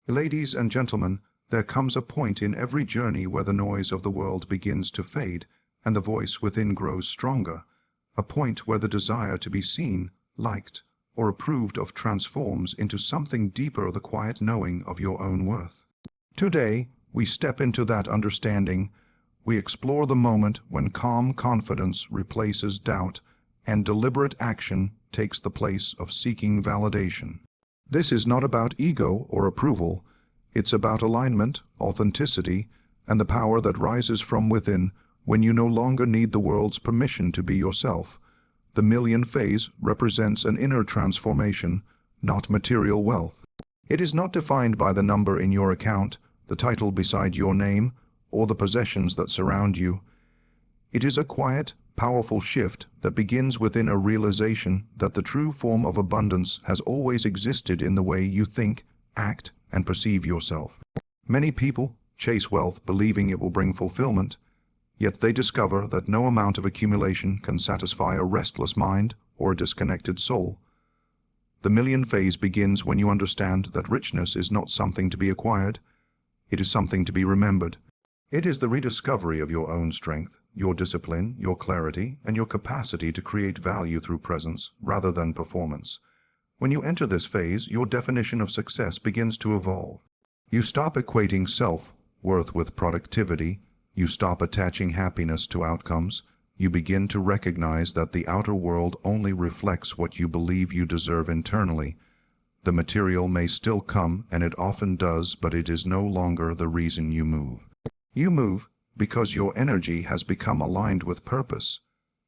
Ladies and gentlemen, there comes a point in every journey where the noise of the world begins to fade and the voice within grows stronger, a point where the desire to be seen, liked, or approved of transforms into something deeper, the quiet knowing of your own worth. Today, we step into that understanding. We explore the moment when calm confidence replaces doubt and deliberate action takes the place of seeking validation. This is not about ego or approval. It's about alignment, authenticity, and the power that rises from within when you no longer need the world's permission to be yourself. The million phase represents an inner transformation, not material wealth. It is not defined by the number in your account, the title beside your name, or the possessions that surround you. It is a quiet, powerful shift that begins within a realization that the true form of abundance has always existed in the way you think, act, and perceive yourself. Many people chase wealth believing it will bring fulfillment, yet they discover that no amount of accumulation can satisfy a restless mind or a disconnected soul. The million phase begins when you understand that richness is not something to be acquired, it is something to be remembered. It is the rediscovery of your own strength, your discipline, your clarity, and your capacity to create value through presence rather than performance. When you enter this phase, your definition of success begins to evolve. You stop equating self-worth with productivity. You stop attaching happiness to outcomes. You begin to recognize that the outer world only reflects what you believe you deserve internally. The material may still come, and it often does, but it is no longer the reason you move. You move because your energy has become aligned with purpose.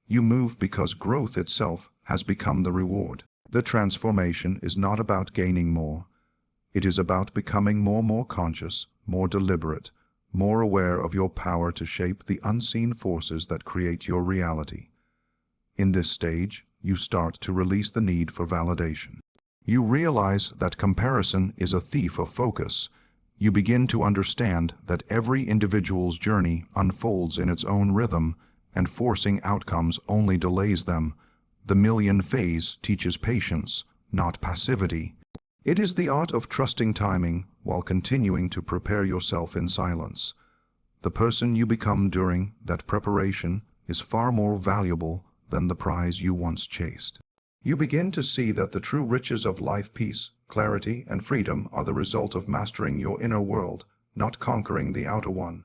You move because growth itself has become the reward. The transformation is not about gaining more. It is about becoming more conscious, more deliberate, more aware of your power to shape the unseen forces that create your reality. In this stage, you start to release the need for validation. You realize that comparison is a thief of focus. You begin to understand that every individual's journey unfolds in its own rhythm, and forcing outcomes only delays them. The million phase teaches patience, not passivity. It is the art of trusting timing while continuing to prepare yourself in silence. The person you become during that preparation is far more valuable than the prize you once chased. You begin to see that the true riches of life, peace, clarity, and freedom are the result of mastering your inner world, not conquering the outer one.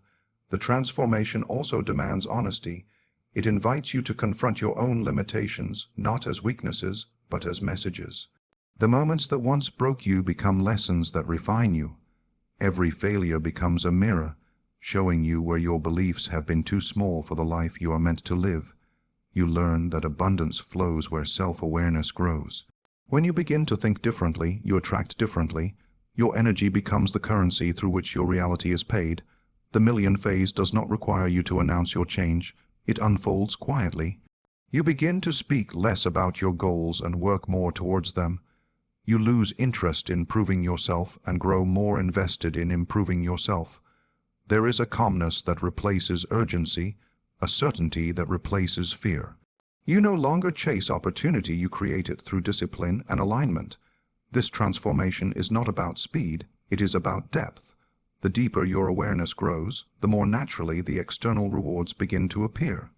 The transformation also demands honesty. It invites you to confront your own limitations, not as weaknesses, but as messages. The moments that once broke you become lessons that refine you. Every failure becomes a mirror, showing you where your beliefs have been too small for the life you are meant to live. You learn that abundance flows where self-awareness grows. When you begin to think differently, you attract differently. Your energy becomes the currency through which your reality is paid. The million phase does not require you to announce your change. It unfolds quietly. You begin to speak less about your goals and work more towards them. You lose interest in proving yourself and grow more invested in improving yourself. There is a calmness that replaces urgency, a certainty that replaces fear. You no longer chase opportunity, you create it through discipline and alignment. This transformation is not about speed, it is about depth. The deeper your awareness grows, the more naturally the external rewards begin to appear.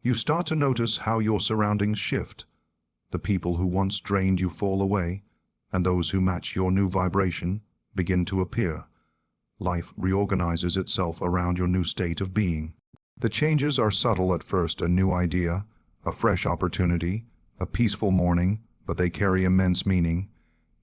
You start to notice how your surroundings shift. The people who once drained you fall away, and those who match your new vibration begin to appear. Life reorganizes itself around your new state of being. The changes are subtle at first: a new idea, a fresh opportunity, a peaceful morning, but they carry immense meaning.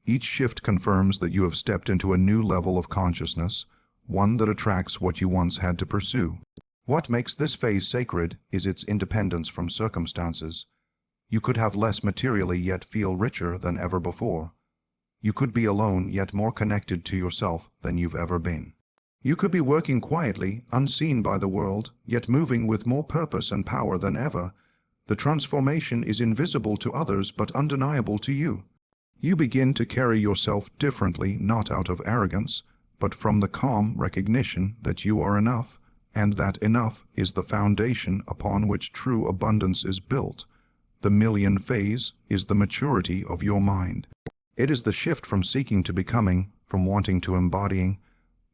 Each shift confirms that you have stepped into a new level of consciousness, one that attracts what you once had to pursue. What makes this phase sacred is its independence from circumstances. You could have less materially yet feel richer than ever before. You could be alone yet more connected to yourself than you've ever been. You could be working quietly, unseen by the world, yet moving with more purpose and power than ever. The transformation is invisible to others but undeniable to you. You begin to carry yourself differently, not out of arrogance, but from the calm recognition that you are enough, and that enough is the foundation upon which true abundance is built. The million phase is the maturity of your mind. It is the shift from seeking to becoming, from wanting to embodying.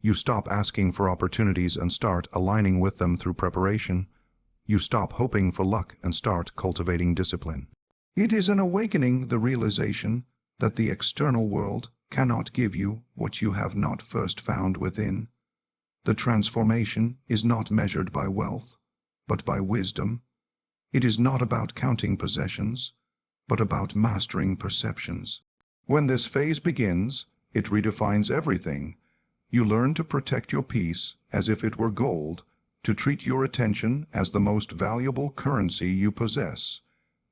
You stop asking for opportunities and start aligning with them through preparation. You stop hoping for luck and start cultivating discipline. It is an awakening, the realization that the external world cannot give you what you have not first found within. The transformation is not measured by wealth, but by wisdom. It is not about counting possessions, but about mastering perceptions. When this phase begins, it redefines everything. You learn to protect your peace as if it were gold, to treat your attention as the most valuable currency you possess.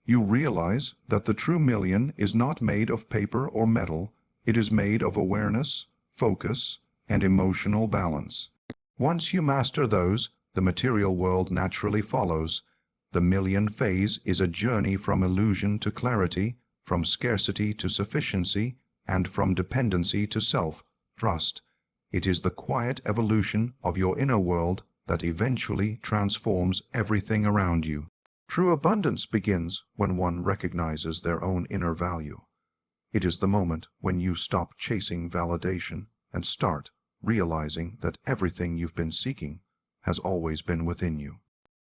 You realize that the true million is not made of paper or metal, it is made of awareness, focus, and emotional balance. Once you master those, the material world naturally follows. The million phase is a journey from illusion to clarity, from scarcity to sufficiency, and from dependency to self-trust. It is the quiet evolution of your inner world that eventually transforms everything around you. True abundance begins when one recognizes their own inner value. It is the moment when you stop chasing validation and start realizing that everything you've been seeking has always been within you.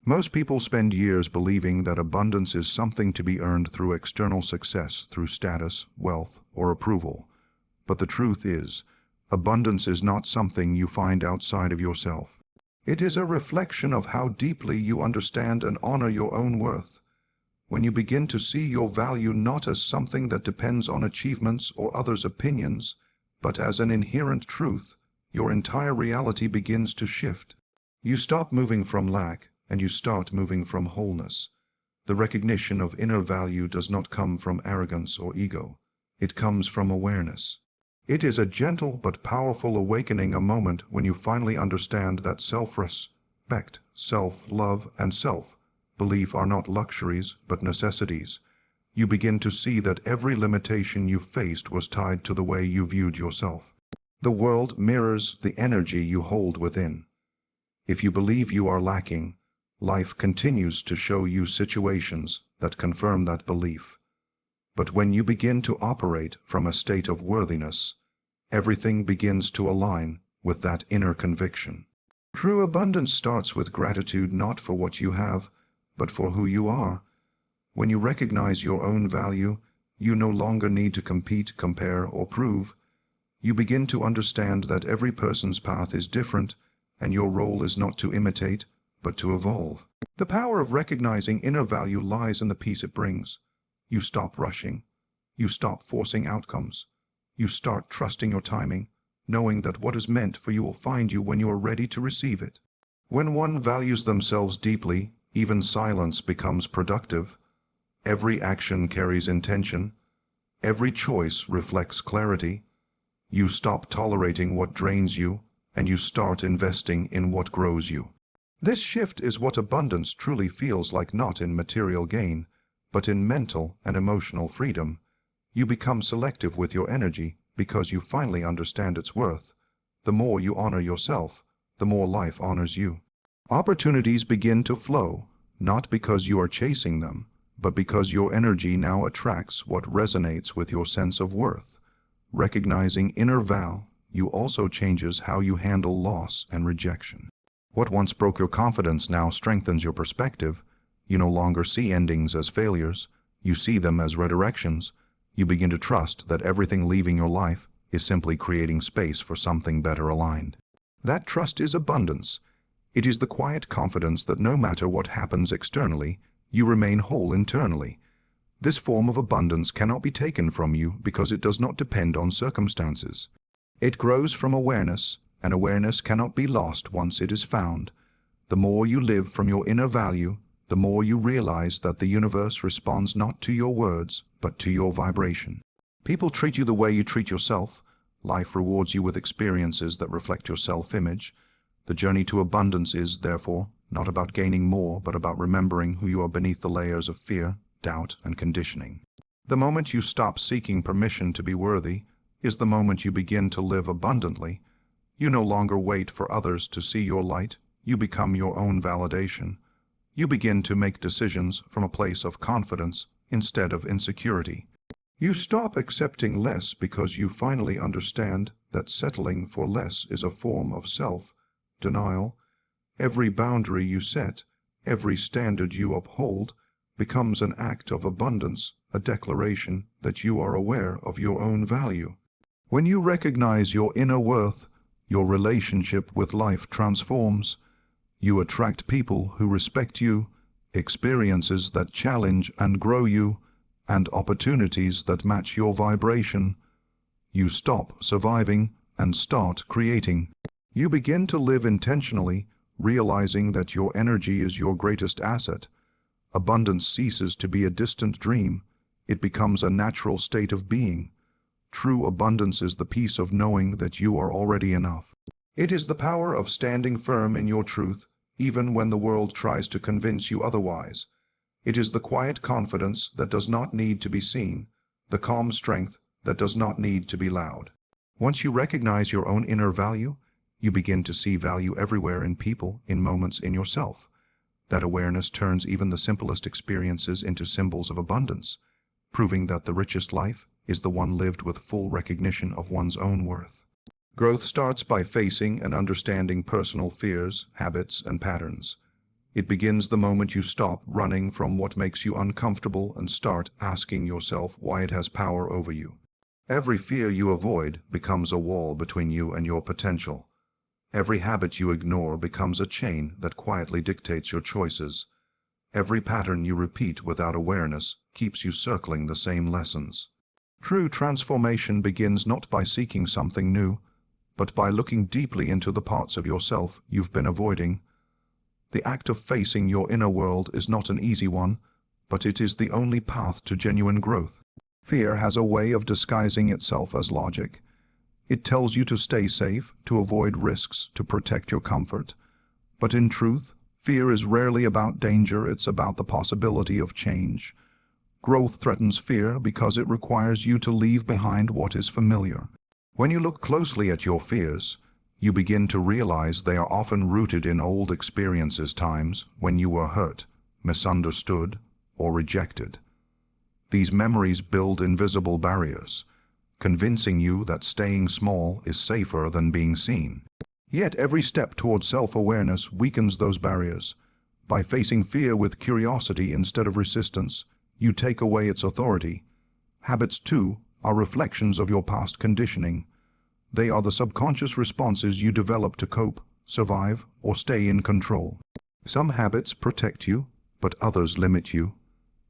Most people spend years believing that abundance is something to be earned through external success, through status, wealth, or approval. But the truth is, abundance is not something you find outside of yourself. It is a reflection of how deeply you understand and honor your own worth. When you begin to see your value not as something that depends on achievements or others' opinions, but as an inherent truth, your entire reality begins to shift. You stop moving from lack, and you start moving from wholeness. The recognition of inner value does not come from arrogance or ego. It comes from awareness. It is a gentle but powerful awakening, a moment when you finally understand that self-respect, self-love, and self-belief are not luxuries but necessities. You begin to see that every limitation you faced was tied to the way you viewed yourself. The world mirrors the energy you hold within. If you believe you are lacking, life continues to show you situations that confirm that belief. But when you begin to operate from a state of worthiness, everything begins to align with that inner conviction. True abundance starts with gratitude, not for what you have, but for who you are. When you recognize your own value, you no longer need to compete, compare, or prove. You begin to understand that every person's path is different, and your role is not to imitate, but to evolve. The power of recognizing inner value lies in the peace it brings. You stop rushing. You stop forcing outcomes. You start trusting your timing, knowing that what is meant for you will find you when you are ready to receive it. When one values themselves deeply, even silence becomes productive. Every action carries intention. Every choice reflects clarity. You stop tolerating what drains you, and you start investing in what grows you. This shift is what abundance truly feels like, not in material gain, but in mental and emotional freedom. You become selective with your energy because you finally understand its worth. The more you honor yourself, the more life honors you. Opportunities begin to flow, not because you are chasing them, but because your energy now attracts what resonates with your sense of worth. Recognizing inner value also changes how you handle loss and rejection. What once broke your confidence now strengthens your perspective. You no longer see endings as failures. You see them as redirections. You begin to trust that everything leaving your life is simply creating space for something better aligned. That trust is abundance. It is the quiet confidence that no matter what happens externally, you remain whole internally. This form of abundance cannot be taken from you because it does not depend on circumstances. It grows from awareness, and awareness cannot be lost once it is found. The more you live from your inner value, the more you realize that the universe responds not to your words, but to your vibration. People treat you the way you treat yourself. Life rewards you with experiences that reflect your self-image. The journey to abundance is, therefore, not about gaining more, but about remembering who you are beneath the layers of fear, doubt, and conditioning. The moment you stop seeking permission to be worthy is the moment you begin to live abundantly. You no longer wait for others to see your light. You become your own validation. You begin to make decisions from a place of confidence instead of insecurity. You stop accepting less because you finally understand that settling for less is a form of self-denial. Every boundary you set, every standard you uphold, becomes an act of abundance, a declaration that you are aware of your own value. When you recognize your inner worth, your relationship with life transforms. You attract people who respect you, experiences that challenge and grow you, and opportunities that match your vibration. You stop surviving and start creating. You begin to live intentionally, realizing that your energy is your greatest asset. Abundance ceases to be a distant dream. It becomes a natural state of being. True abundance is the peace of knowing that you are already enough. It is the power of standing firm in your truth, even when the world tries to convince you otherwise. It is the quiet confidence that does not need to be seen, the calm strength that does not need to be loud. Once you recognize your own inner value, you begin to see value everywhere, in people, in moments, in yourself. That awareness turns even the simplest experiences into symbols of abundance, proving that the richest life is the one lived with full recognition of one's own worth. Growth starts by facing and understanding personal fears, habits, and patterns. It begins the moment you stop running from what makes you uncomfortable and start asking yourself why it has power over you. Every fear you avoid becomes a wall between you and your potential. Every habit you ignore becomes a chain that quietly dictates your choices. Every pattern you repeat without awareness keeps you circling the same lessons. True transformation begins not by seeking something new, but by looking deeply into the parts of yourself you've been avoiding. The act of facing your inner world is not an easy one, but it is the only path to genuine growth. Fear has a way of disguising itself as logic. It tells you to stay safe, to avoid risks, to protect your comfort. But in truth, fear is rarely about danger, it's about the possibility of change. Growth threatens fear because it requires you to leave behind what is familiar. When you look closely at your fears, you begin to realize they are often rooted in old experiences, times when you were hurt, misunderstood, or rejected. These memories build invisible barriers, convincing you that staying small is safer than being seen. Yet every step toward self-awareness weakens those barriers. By facing fear with curiosity instead of resistance, you take away its authority. Habits, too, are reflections of your past conditioning. They are the subconscious responses you develop to cope, survive, or stay in control. Some habits protect you, but others limit you.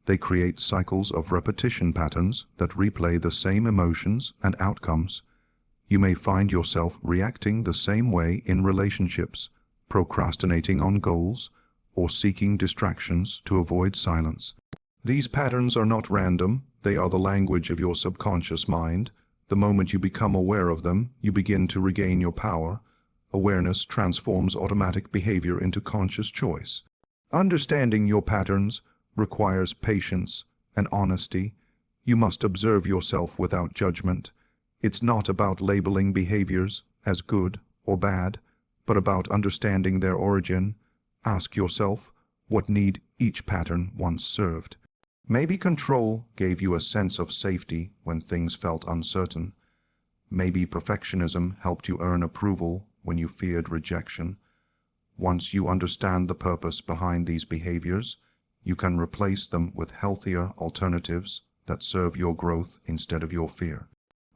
They create cycles of repetition, patterns that replay the same emotions and outcomes. You may find yourself reacting the same way in relationships, procrastinating on goals, or seeking distractions to avoid silence. These patterns are not random, they are the language of your subconscious mind. The moment you become aware of them, you begin to regain your power. Awareness transforms automatic behavior into conscious choice. Understanding your patterns requires patience and honesty. You must observe yourself without judgment. It's not about labeling behaviors as good or bad, but about understanding their origin. Ask yourself, what need each pattern once served? Maybe control gave you a sense of safety when things felt uncertain. Maybe perfectionism helped you earn approval when you feared rejection. Once you understand the purpose behind these behaviors, you can replace them with healthier alternatives that serve your growth instead of your fear.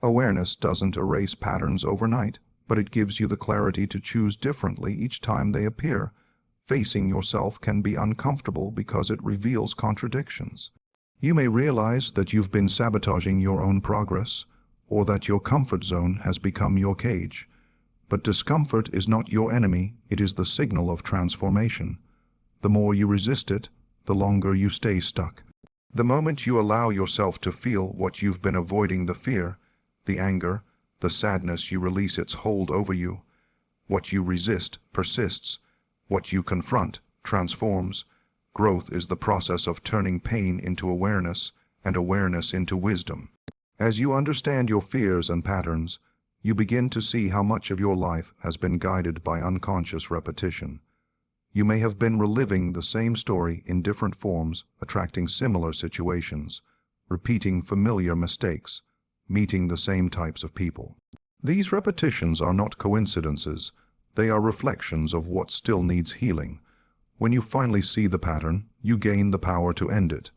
Awareness doesn't erase patterns overnight, but it gives you the clarity to choose differently each time they appear. Facing yourself can be uncomfortable because it reveals contradictions. You may realize that you've been sabotaging your own progress, or that your comfort zone has become your cage. But discomfort is not your enemy, it is the signal of transformation. The more you resist it, the longer you stay stuck. The moment you allow yourself to feel what you've been avoiding, the fear, the anger, the sadness, you release its hold over you. What you resist persists. What you confront transforms. Growth is the process of turning pain into awareness and awareness into wisdom. As you understand your fears and patterns, you begin to see how much of your life has been guided by unconscious repetition. You may have been reliving the same story in different forms, attracting similar situations, repeating familiar mistakes, meeting the same types of people. These repetitions are not coincidences, they are reflections of what still needs healing. When you finally see the pattern, you gain the power to end it.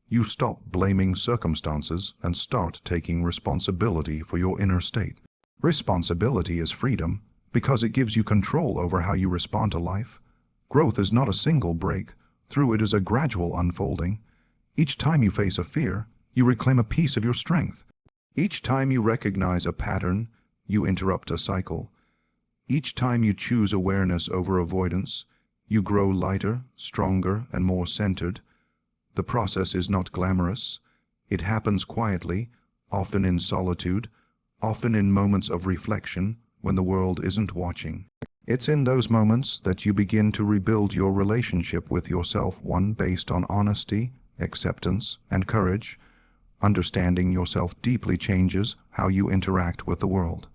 You stop blaming circumstances and start taking responsibility for your inner state. Responsibility is freedom because it gives you control over how you respond to life. Growth is not a single break, through it is a gradual unfolding. Each time you face a fear, you reclaim a piece of your strength. Each time you recognize a pattern, you interrupt a cycle. Each time you choose awareness over avoidance, you grow lighter, stronger, and more centered. The process is not glamorous. It happens quietly, often in solitude, often in moments of reflection when the world isn't watching. It's in those moments that you begin to rebuild your relationship with yourself, one based on honesty, acceptance, and courage. Understanding yourself deeply changes how you interact with the world.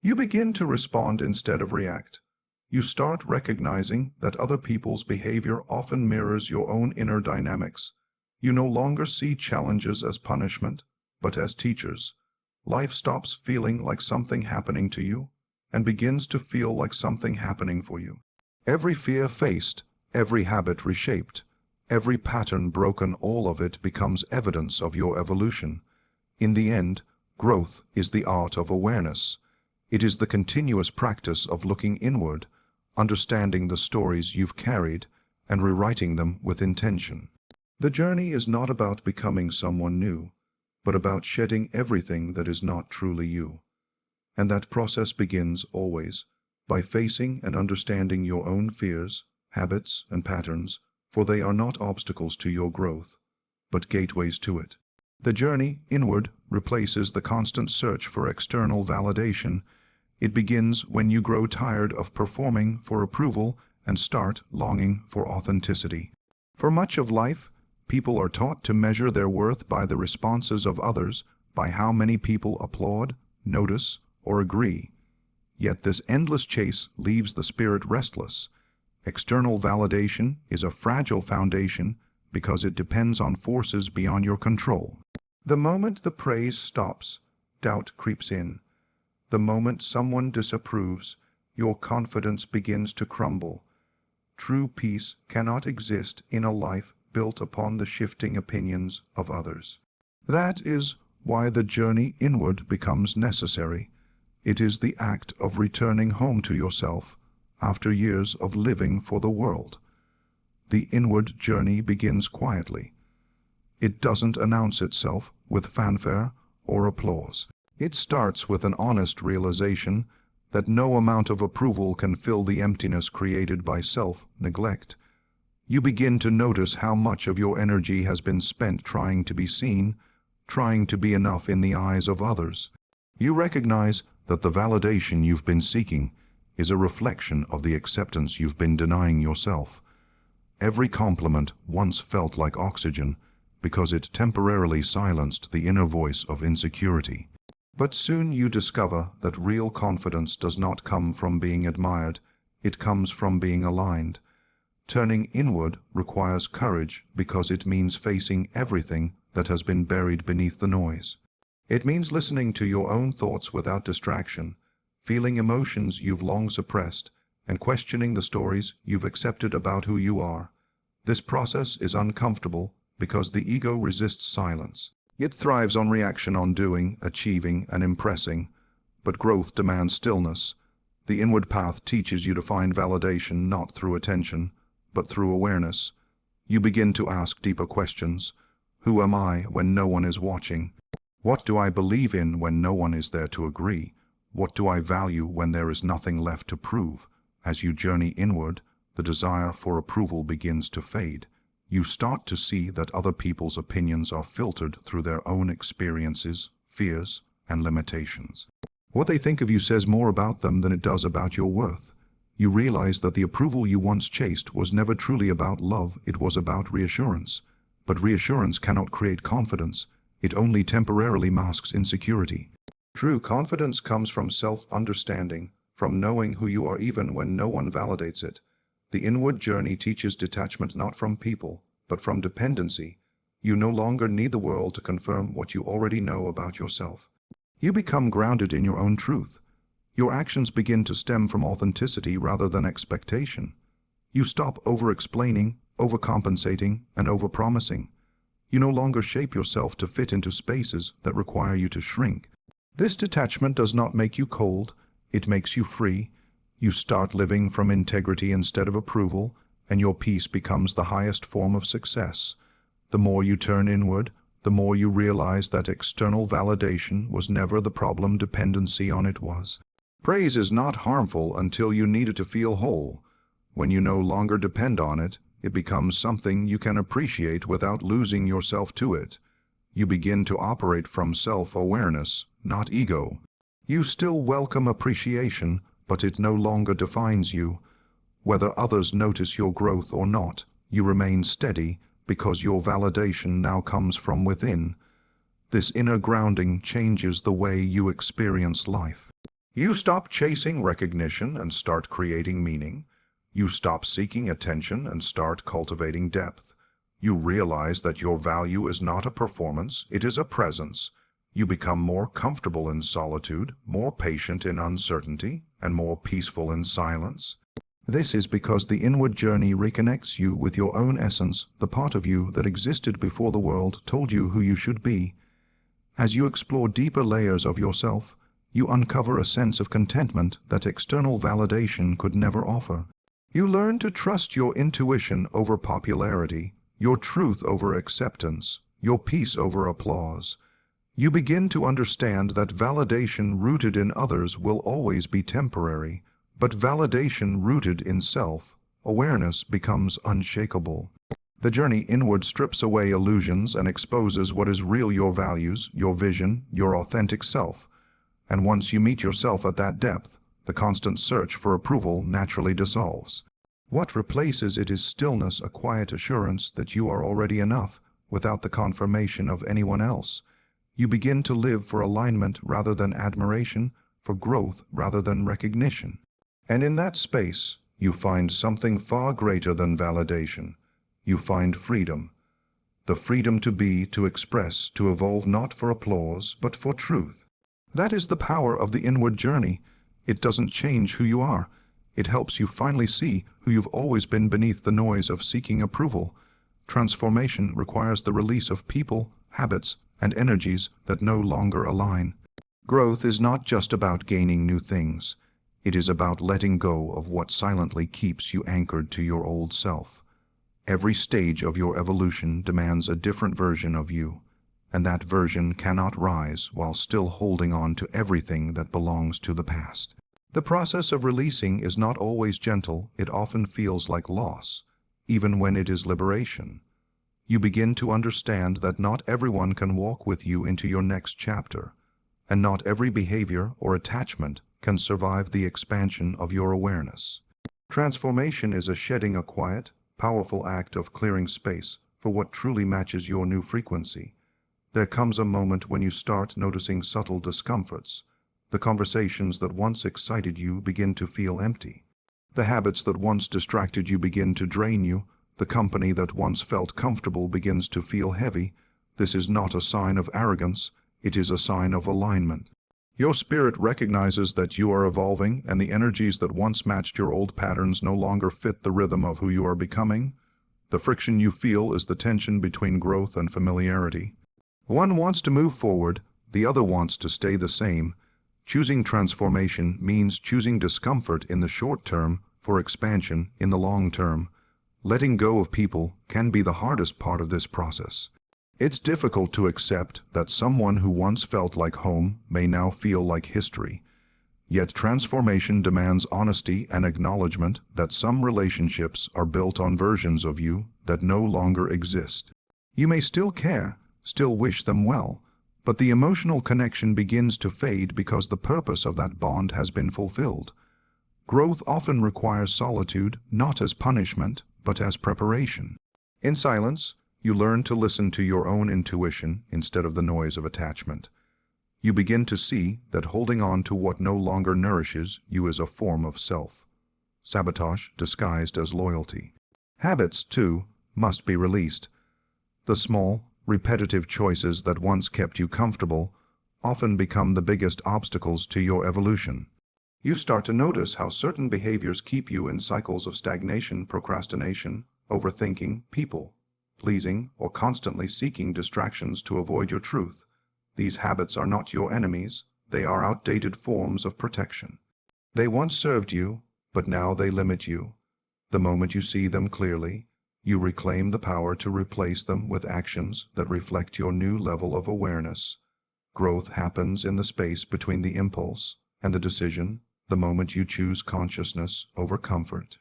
You begin to respond instead of react. You start recognizing that other people's behavior often mirrors your own inner dynamics. You no longer see challenges as punishment, but as teachers. Life stops feeling like something happening to you and begins to feel like something happening for you. Every fear faced, every habit reshaped, every pattern broken, all of it becomes evidence of your evolution. In the end, growth is the art of awareness. It is the continuous practice of looking inward, understanding the stories you've carried, and rewriting them with intention. The journey is not about becoming someone new, but about shedding everything that is not truly you. And that process begins always by facing and understanding your own fears, habits, and patterns, for they are not obstacles to your growth, but gateways to it. The journey inward replaces the constant search for external validation. It begins when you grow tired of performing for approval and start longing for authenticity. For much of life, people are taught to measure their worth by the responses of others, by how many people applaud, notice, or agree. Yet this endless chase leaves the spirit restless. External validation is a fragile foundation because it depends on forces beyond your control. The moment the praise stops, doubt creeps in. The moment someone disapproves, your confidence begins to crumble. True peace cannot exist in a life built upon the shifting opinions of others. That is why the journey inward becomes necessary. It is the act of returning home to yourself after years of living for the world. The inward journey begins quietly. It doesn't announce itself with fanfare or applause. It starts with an honest realization that no amount of approval can fill the emptiness created by self-neglect. You begin to notice how much of your energy has been spent trying to be seen, trying to be enough in the eyes of others. You recognize that the validation you've been seeking is a reflection of the acceptance you've been denying yourself. Every compliment once felt like oxygen because it temporarily silenced the inner voice of insecurity. But soon you discover that real confidence does not come from being admired, it comes from being aligned. Turning inward requires courage because it means facing everything that has been buried beneath the noise. It means listening to your own thoughts without distraction, feeling emotions you've long suppressed, and questioning the stories you've accepted about who you are. This process is uncomfortable because the ego resists silence. It thrives on reaction, on doing, achieving, and impressing. But growth demands stillness. The inward path teaches you to find validation not through attention, but through awareness. You begin to ask deeper questions. Who am I when no one is watching? What do I believe in when no one is there to agree? What do I value when there is nothing left to prove? As you journey inward, the desire for approval begins to fade. You start to see that other people's opinions are filtered through their own experiences, fears, and limitations. What they think of you says more about them than it does about your worth. You realize that the approval you once chased was never truly about love, it was about reassurance. But reassurance cannot create confidence. It only temporarily masks insecurity. True confidence comes from self-understanding, from knowing who you are even when no one validates it. The inward journey teaches detachment not from people, but from dependency. You no longer need the world to confirm what you already know about yourself. You become grounded in your own truth. Your actions begin to stem from authenticity rather than expectation. You stop over-explaining, overcompensating, and over-promising. You no longer shape yourself to fit into spaces that require you to shrink. This detachment does not make you cold, it makes you free. You start living from integrity instead of approval, and your peace becomes the highest form of success. The more you turn inward, the more you realize that external validation was never the problem, dependency on it was. Praise is not harmful until you need it to feel whole. When you no longer depend on it, it becomes something you can appreciate without losing yourself to it. You begin to operate from self-awareness, not ego. You still welcome appreciation, but it no longer defines you. Whether others notice your growth or not, you remain steady because your validation now comes from within. This inner grounding changes the way you experience life. You stop chasing recognition and start creating meaning. You stop seeking attention and start cultivating depth. You realize that your value is not a performance, it is a presence. You become more comfortable in solitude, more patient in uncertainty, and more peaceful in silence. This is because the inward journey reconnects you with your own essence, the part of you that existed before the world told you who you should be. As you explore deeper layers of yourself, you uncover a sense of contentment that external validation could never offer. You learn to trust your intuition over popularity, your truth over acceptance, your peace over applause. You begin to understand that validation rooted in others will always be temporary, but validation rooted in self-awareness becomes unshakable. The journey inward strips away illusions and exposes what is real: your values, your vision, your authentic self. And once you meet yourself at that depth, the constant search for approval naturally dissolves. What replaces it is stillness, a quiet assurance that you are already enough, without the confirmation of anyone else. You begin to live for alignment rather than admiration, for growth rather than recognition. And in that space, you find something far greater than validation. You find freedom. The freedom to be, to express, to evolve, not for applause, but for truth. That is the power of the inward journey. It doesn't change who you are. It helps you finally see who you've always been beneath the noise of seeking approval. Transformation requires the release of people, habits, and energies that no longer align. Growth is not just about gaining new things. It is about letting go of what silently keeps you anchored to your old self. Every stage of your evolution demands a different version of you, and that version cannot rise while still holding on to everything that belongs to the past. The process of releasing is not always gentle. It often feels like loss, even when it is liberation. You begin to understand that not everyone can walk with you into your next chapter, and not every behavior or attachment can survive the expansion of your awareness. Transformation is a shedding, a quiet, powerful act of clearing space for what truly matches your new frequency. There comes a moment when you start noticing subtle discomforts. The conversations that once excited you begin to feel empty. The habits that once distracted you begin to drain you. The company that once felt comfortable begins to feel heavy. This is not a sign of arrogance, it is a sign of alignment. Your spirit recognizes that you are evolving, and the energies that once matched your old patterns no longer fit the rhythm of who you are becoming. The friction you feel is the tension between growth and familiarity. One wants to move forward, the other wants to stay the same. Choosing transformation means choosing discomfort in the short term for expansion in the long term. Letting go of people can be the hardest part of this process. It's difficult to accept that someone who once felt like home may now feel like history. Yet transformation demands honesty and acknowledgement that some relationships are built on versions of you that no longer exist. You may still care, still wish them well, but the emotional connection begins to fade because the purpose of that bond has been fulfilled. Growth often requires solitude, not as punishment, but as preparation. In silence, you learn to listen to your own intuition instead of the noise of attachment. You begin to see that holding on to what no longer nourishes you is a form of self-sabotage disguised as loyalty. Habits, too, must be released. The small, Repetitive choices that once kept you comfortable often become the biggest obstacles to your evolution. You start to notice how certain behaviors keep you in cycles of stagnation, procrastination, overthinking, people pleasing, or constantly seeking distractions to avoid your truth. These habits are not your enemies, they are outdated forms of protection. They once served you, but now they limit you. The moment you see them clearly, you reclaim the power to replace them with actions that reflect your new level of awareness. Growth happens in the space between the impulse and the decision, the moment you choose consciousness over comfort.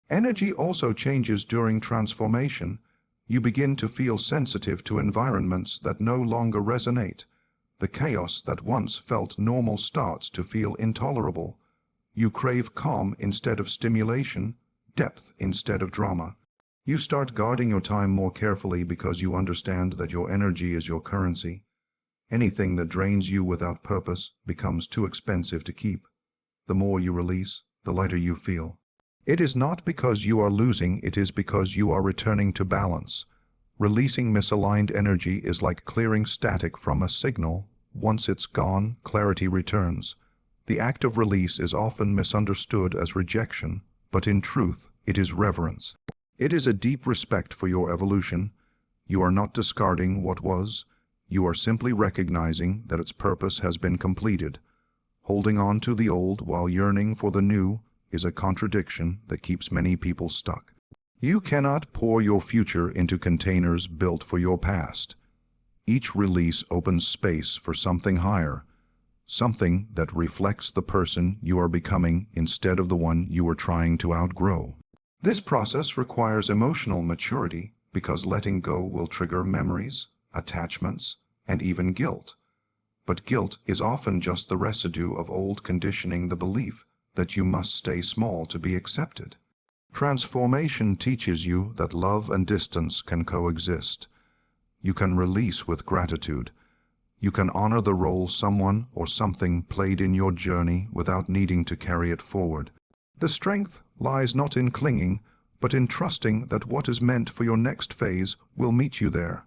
Energy also changes during transformation. You begin to feel sensitive to environments that no longer resonate. The chaos that once felt normal starts to feel intolerable. You crave calm instead of stimulation, depth instead of drama. You start guarding your time more carefully because you understand that your energy is your currency. Anything that drains you without purpose becomes too expensive to keep. The more you release, the lighter you feel. It is not because you are losing, it is because you are returning to balance. Releasing misaligned energy is like clearing static from a signal. Once it's gone, clarity returns. The act of release is often misunderstood as rejection, but in truth, it is reverence. It is a deep respect for your evolution. You are not discarding what was. You are simply recognizing that its purpose has been completed. Holding on to the old while yearning for the new is a contradiction that keeps many people stuck. You cannot pour your future into containers built for your past. Each release opens space for something higher, something that reflects the person you are becoming instead of the one you were trying to outgrow. This process requires emotional maturity because letting go will trigger memories, attachments, and even guilt. But guilt is often just the residue of old conditioning, the belief that you must stay small to be accepted. Transformation teaches you that love and distance can coexist. You can release with gratitude. You can honor the role someone or something played in your journey without needing to carry it forward. The strength lies not in clinging, but in trusting that what is meant for your next phase will meet you there.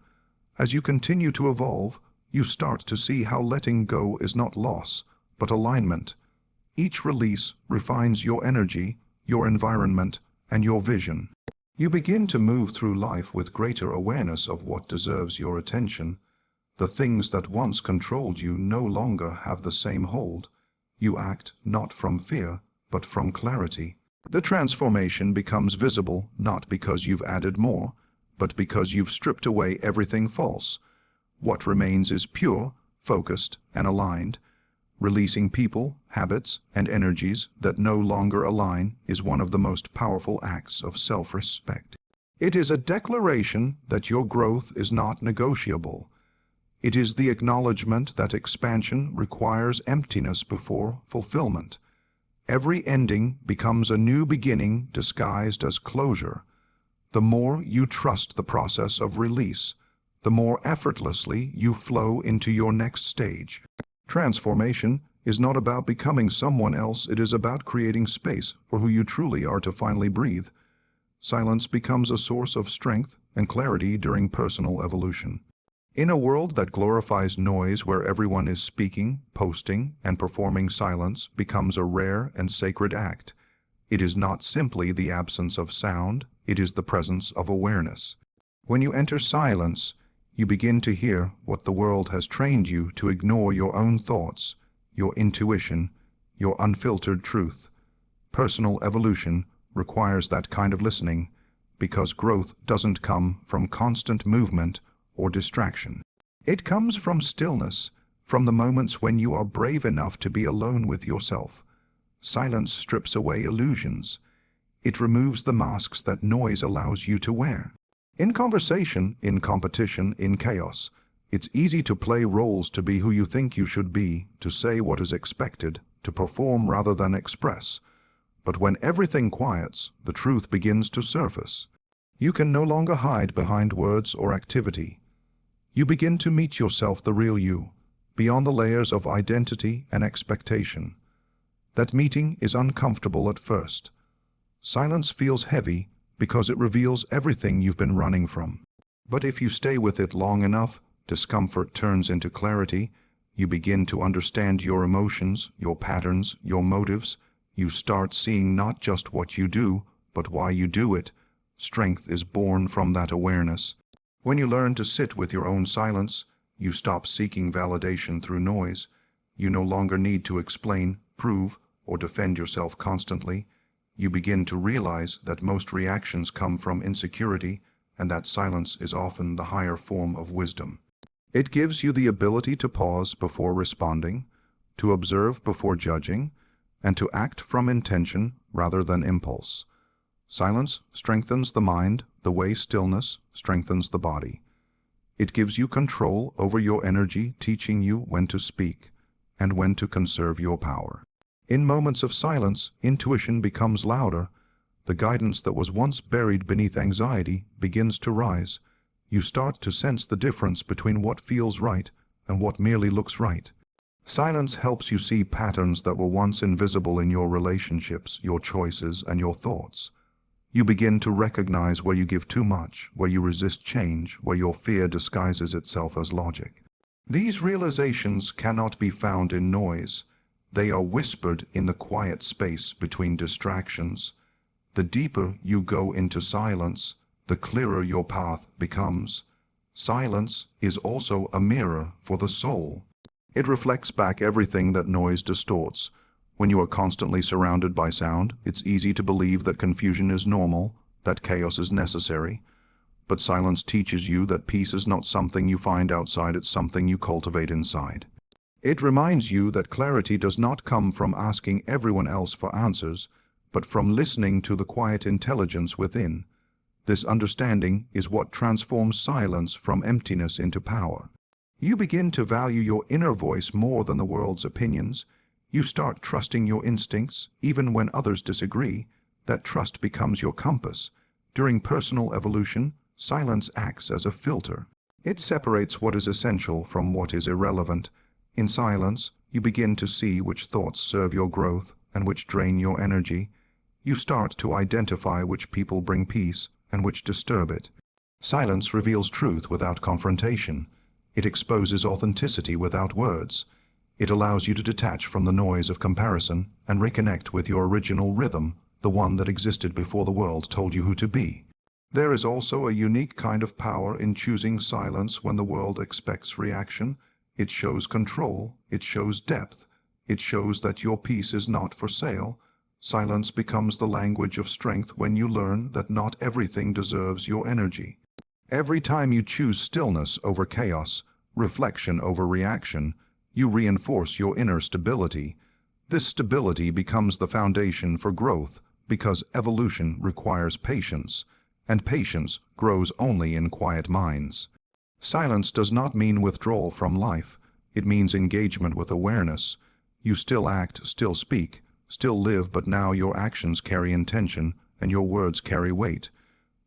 As you continue to evolve, you start to see how letting go is not loss, but alignment. Each release refines your energy, your environment, and your vision. You begin to move through life with greater awareness of what deserves your attention. The things that once controlled you no longer have the same hold. You act not from fear, but from clarity. The transformation becomes visible not because you've added more, but because you've stripped away everything false. What remains is pure, focused, and aligned. Releasing people, habits, and energies that no longer align is one of the most powerful acts of self-respect. It is a declaration that your growth is not negotiable. It is the acknowledgement that expansion requires emptiness before fulfillment. Every ending becomes a new beginning disguised as closure. The more you trust the process of release, the more effortlessly you flow into your next stage. Transformation is not about becoming someone else, it is about creating space for who you truly are to finally breathe. Silence becomes a source of strength and clarity during personal evolution. In a world that glorifies noise, where everyone is speaking, posting, and performing, silence becomes a rare and sacred act. It is not simply the absence of sound, it is the presence of awareness. When you enter silence, you begin to hear what the world has trained you to ignore: your own thoughts, your intuition, your unfiltered truth. Personal evolution requires that kind of listening, because growth doesn't come from constant movement or distraction. It comes from stillness, from the moments when you are brave enough to be alone with yourself. Silence strips away illusions. It removes the masks that noise allows you to wear. In conversation, in competition, in chaos, it's easy to play roles, to be who you think you should be, to say what is expected, to perform rather than express. But when everything quiets, the truth begins to surface. You can no longer hide behind words or activity. You begin to meet yourself, the real you, beyond the layers of identity and expectation. That meeting is uncomfortable at first. Silence feels heavy because it reveals everything you've been running from. But if you stay with it long enough, discomfort turns into clarity. You begin to understand your emotions, your patterns, your motives. You start seeing not just what you do, but why you do it. Strength is born from that awareness. When you learn to sit with your own silence, you stop seeking validation through noise. You no longer need to explain, prove, or defend yourself constantly. You begin to realize that most reactions come from insecurity, and that silence is often the higher form of wisdom. It gives you the ability to pause before responding, to observe before judging, and to act from intention rather than impulse. Silence strengthens the mind the way stillness strengthens the body. It gives you control over your energy, teaching you when to speak and when to conserve your power. In moments of silence, intuition becomes louder. The guidance that was once buried beneath anxiety begins to rise. You start to sense the difference between what feels right and what merely looks right. Silence helps you see patterns that were once invisible in your relationships, your choices, and your thoughts. You begin to recognize where you give too much, where you resist change, where your fear disguises itself as logic. These realizations cannot be found in noise. They are whispered in the quiet space between distractions. The deeper you go into silence, the clearer your path becomes. Silence is also a mirror for the soul. It reflects back everything that noise distorts. When you are constantly surrounded by sound, it's easy to believe that confusion is normal, that chaos is necessary. But silence teaches you that peace is not something you find outside, it's something you cultivate inside. It reminds you that clarity does not come from asking everyone else for answers, but from listening to the quiet intelligence within. This understanding is what transforms silence from emptiness into power. You begin to value your inner voice more than the world's opinions. You start trusting your instincts, even when others disagree. That trust becomes your compass. During personal evolution, silence acts as a filter. It separates what is essential from what is irrelevant. In silence, you begin to see which thoughts serve your growth and which drain your energy. You start to identify which people bring peace and which disturb it. Silence reveals truth without confrontation. It exposes authenticity without words. It allows you to detach from the noise of comparison and reconnect with your original rhythm, the one that existed before the world told you who to be. There is also a unique kind of power in choosing silence when the world expects reaction. It shows control, it shows depth, it shows that your peace is not for sale. Silence becomes the language of strength when you learn that not everything deserves your energy. Every time you choose stillness over chaos, reflection over reaction, you reinforce your inner stability. This stability becomes the foundation for growth because evolution requires patience, and patience grows only in quiet minds. Silence does not mean withdrawal from life. It means engagement with awareness. You still act, still speak, still live, but now your actions carry intention and your words carry weight.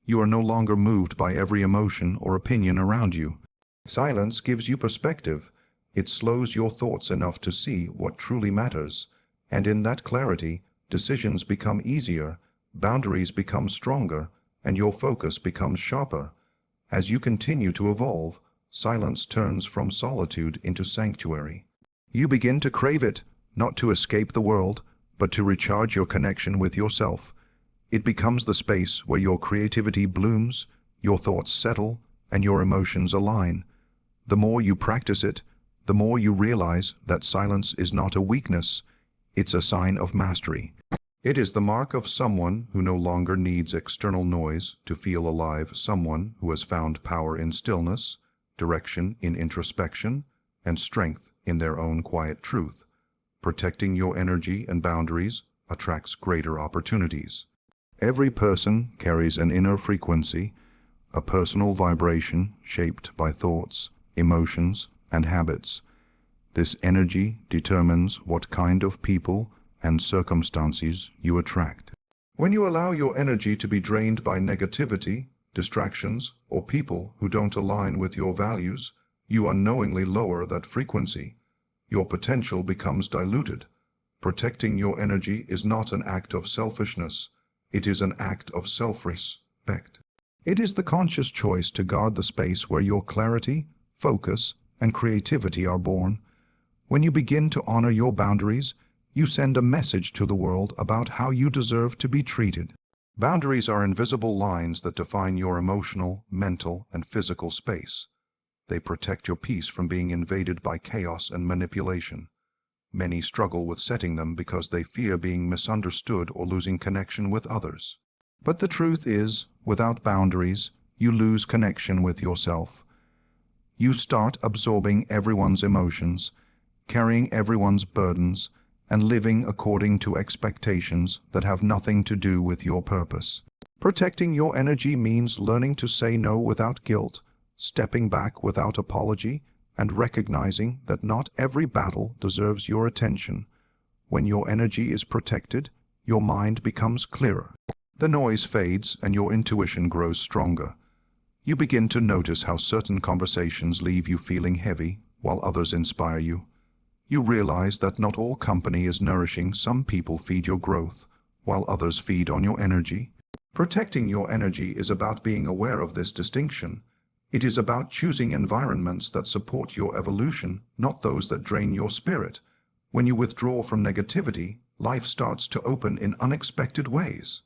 You are no longer moved by every emotion or opinion around you. Silence gives you perspective. It slows your thoughts enough to see what truly matters. And in that clarity, decisions become easier, boundaries become stronger, and your focus becomes sharper. As you continue to evolve, silence turns from solitude into sanctuary. You begin to crave it, not to escape the world, but to recharge your connection with yourself. It becomes the space where your creativity blooms, your thoughts settle, and your emotions align. The more you practice it, the more you realize that silence is not a weakness, it's a sign of mastery. It is the mark of someone who no longer needs external noise to feel alive, someone who has found power in stillness, direction in introspection, and strength in their own quiet truth. Protecting your energy and boundaries attracts greater opportunities. Every person carries an inner frequency, a personal vibration shaped by thoughts, emotions, and habits. This energy determines what kind of people and circumstances you attract. When you allow your energy to be drained by negativity, distractions, or people who don't align with your values, you unknowingly lower that frequency. Your potential becomes diluted. Protecting your energy is not an act of selfishness, it is an act of self-respect. It is the conscious choice to guard the space where your clarity, focus, and creativity are born. When you begin to honor your boundaries, you send a message to the world about how you deserve to be treated. Boundaries are invisible lines that define your emotional, mental, and physical space. They protect your peace from being invaded by chaos and manipulation. Many struggle with setting them because they fear being misunderstood or losing connection with others. But the truth is, without boundaries, you lose connection with yourself. You start absorbing everyone's emotions, carrying everyone's burdens, and living according to expectations that have nothing to do with your purpose. Protecting your energy means learning to say no without guilt, stepping back without apology, and recognizing that not every battle deserves your attention. When your energy is protected, your mind becomes clearer. The noise fades and your intuition grows stronger. You begin to notice how certain conversations leave you feeling heavy, while others inspire you. You realize that not all company is nourishing. Some people feed your growth, while others feed on your energy. Protecting your energy is about being aware of this distinction. It is about choosing environments that support your evolution, not those that drain your spirit. When you withdraw from negativity, life starts to open in unexpected ways.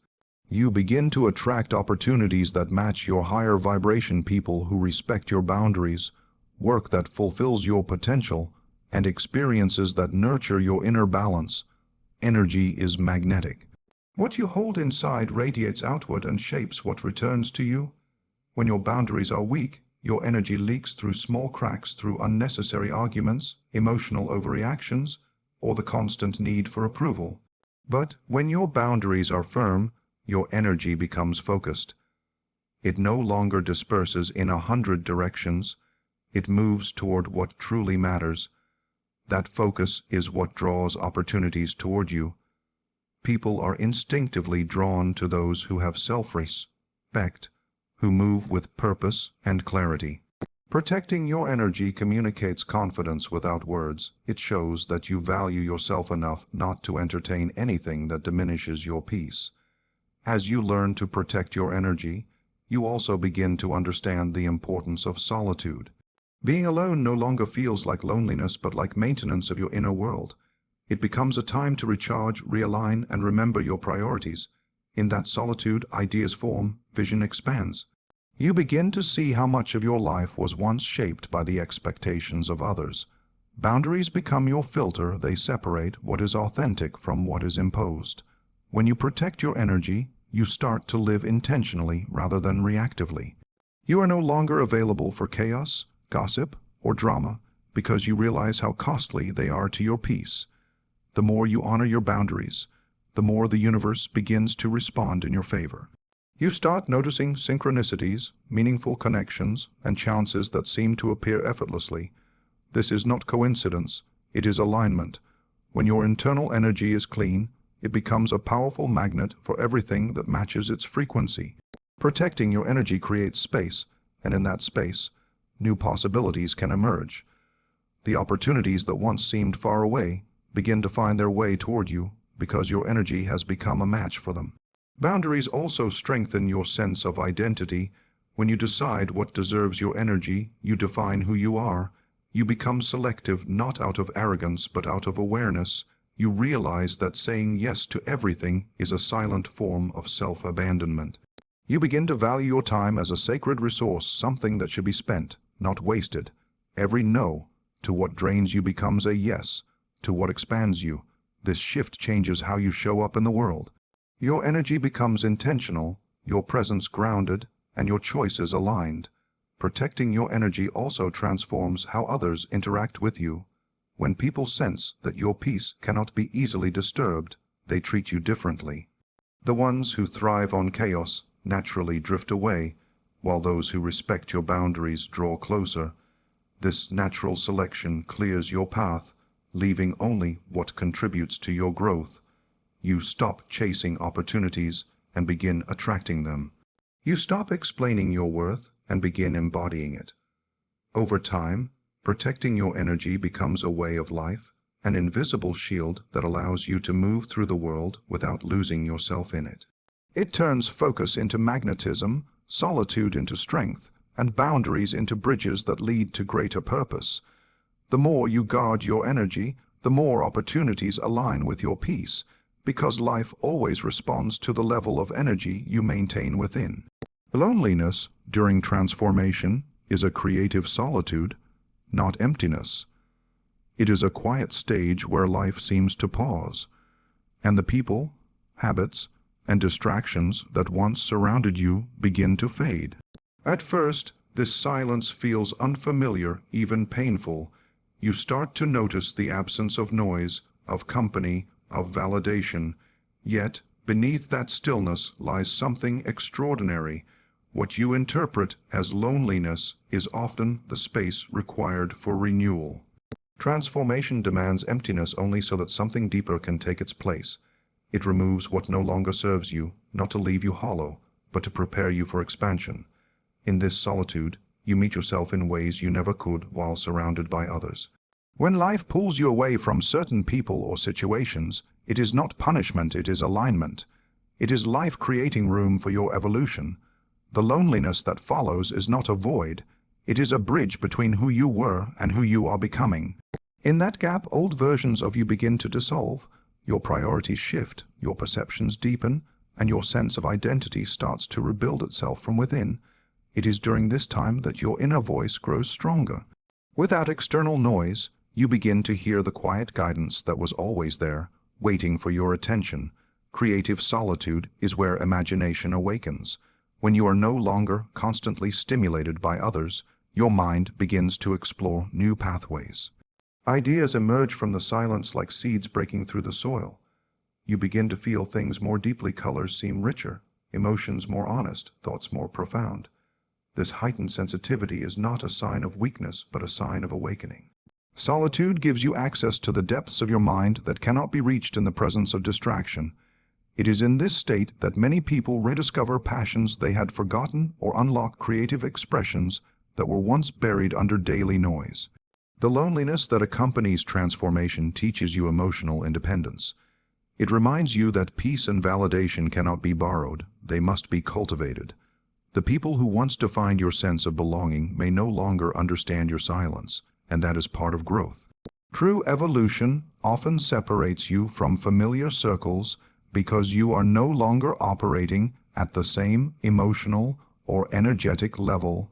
You begin to attract opportunities that match your higher vibration, people who respect your boundaries, work that fulfills your potential, and experiences that nurture your inner balance. Energy is magnetic. What you hold inside radiates outward and shapes what returns to you. When your boundaries are weak, your energy leaks through small cracks, through unnecessary arguments, emotional overreactions, or the constant need for approval. But when your boundaries are firm, your energy becomes focused. It no longer disperses in 100 directions. It moves toward what truly matters. That focus is what draws opportunities toward you. People are instinctively drawn to those who have self-respect, who move with purpose and clarity. Protecting your energy communicates confidence without words. It shows that you value yourself enough not to entertain anything that diminishes your peace. As you learn to protect your energy, you also begin to understand the importance of solitude. Being alone no longer feels like loneliness, but like maintenance of your inner world. It becomes a time to recharge, realign, and remember your priorities. In that solitude, ideas form, vision expands. You begin to see how much of your life was once shaped by the expectations of others. Boundaries become your filter. They separate what is authentic from what is imposed. When you protect your energy, you start to live intentionally rather than reactively. You are no longer available for chaos, gossip, or drama because you realize how costly they are to your peace. The more you honor your boundaries, the more the universe begins to respond in your favor. You start noticing synchronicities, meaningful connections, and chances that seem to appear effortlessly. This is not coincidence, it is alignment. When your internal energy is clean, it becomes a powerful magnet for everything that matches its frequency. Protecting your energy creates space, and in that space, new possibilities can emerge. The opportunities that once seemed far away begin to find their way toward you because your energy has become a match for them. Boundaries also strengthen your sense of identity. When you decide what deserves your energy, you define who you are. You become selective not out of arrogance but out of awareness. You realize that saying yes to everything is a silent form of self-abandonment. You begin to value your time as a sacred resource, something that should be spent, not wasted. Every no to what drains you becomes a yes to what expands you. This shift changes how you show up in the world. Your energy becomes intentional, your presence grounded, and your choices aligned. Protecting your energy also transforms how others interact with you. When people sense that your peace cannot be easily disturbed, they treat you differently. The ones who thrive on chaos naturally drift away, while those who respect your boundaries draw closer. This natural selection clears your path, leaving only what contributes to your growth. You stop chasing opportunities and begin attracting them. You stop explaining your worth and begin embodying it. Over time, protecting your energy becomes a way of life, an invisible shield that allows you to move through the world without losing yourself in it. It turns focus into magnetism, solitude into strength, and boundaries into bridges that lead to greater purpose. The more you guard your energy, the more opportunities align with your peace, because life always responds to the level of energy you maintain within. Loneliness during transformation is a creative solitude, not emptiness. It is a quiet stage where life seems to pause, and the people, habits, and distractions that once surrounded you begin to fade. At first, this silence feels unfamiliar, even painful. You start to notice the absence of noise, of company, of validation. Yet, beneath that stillness lies something extraordinary. What you interpret as loneliness is often the space required for renewal. Transformation demands emptiness only so that something deeper can take its place. It removes what no longer serves you, not to leave you hollow, but to prepare you for expansion. In this solitude, you meet yourself in ways you never could while surrounded by others. When life pulls you away from certain people or situations, it is not punishment, it is alignment. It is life creating room for your evolution. The loneliness that follows is not a void, it is a bridge between who you were and who you are becoming. In that gap, old versions of you begin to dissolve, your priorities shift, your perceptions deepen, and your sense of identity starts to rebuild itself from within. It is during this time that your inner voice grows stronger. Without external noise, you begin to hear the quiet guidance that was always there, waiting for your attention. Creative solitude is where imagination awakens. When you are no longer constantly stimulated by others, your mind begins to explore new pathways. Ideas emerge from the silence like seeds breaking through the soil. You begin to feel things more deeply, colors seem richer, emotions more honest, thoughts more profound. This heightened sensitivity is not a sign of weakness, but a sign of awakening. Solitude gives you access to the depths of your mind that cannot be reached in the presence of distraction. It is in this state that many people rediscover passions they had forgotten or unlock creative expressions that were once buried under daily noise. The loneliness that accompanies transformation teaches you emotional independence. It reminds you that peace and validation cannot be borrowed, they must be cultivated. The people who once defined your sense of belonging may no longer understand your silence, and that is part of growth. True evolution often separates you from familiar circles because you are no longer operating at the same emotional or energetic level.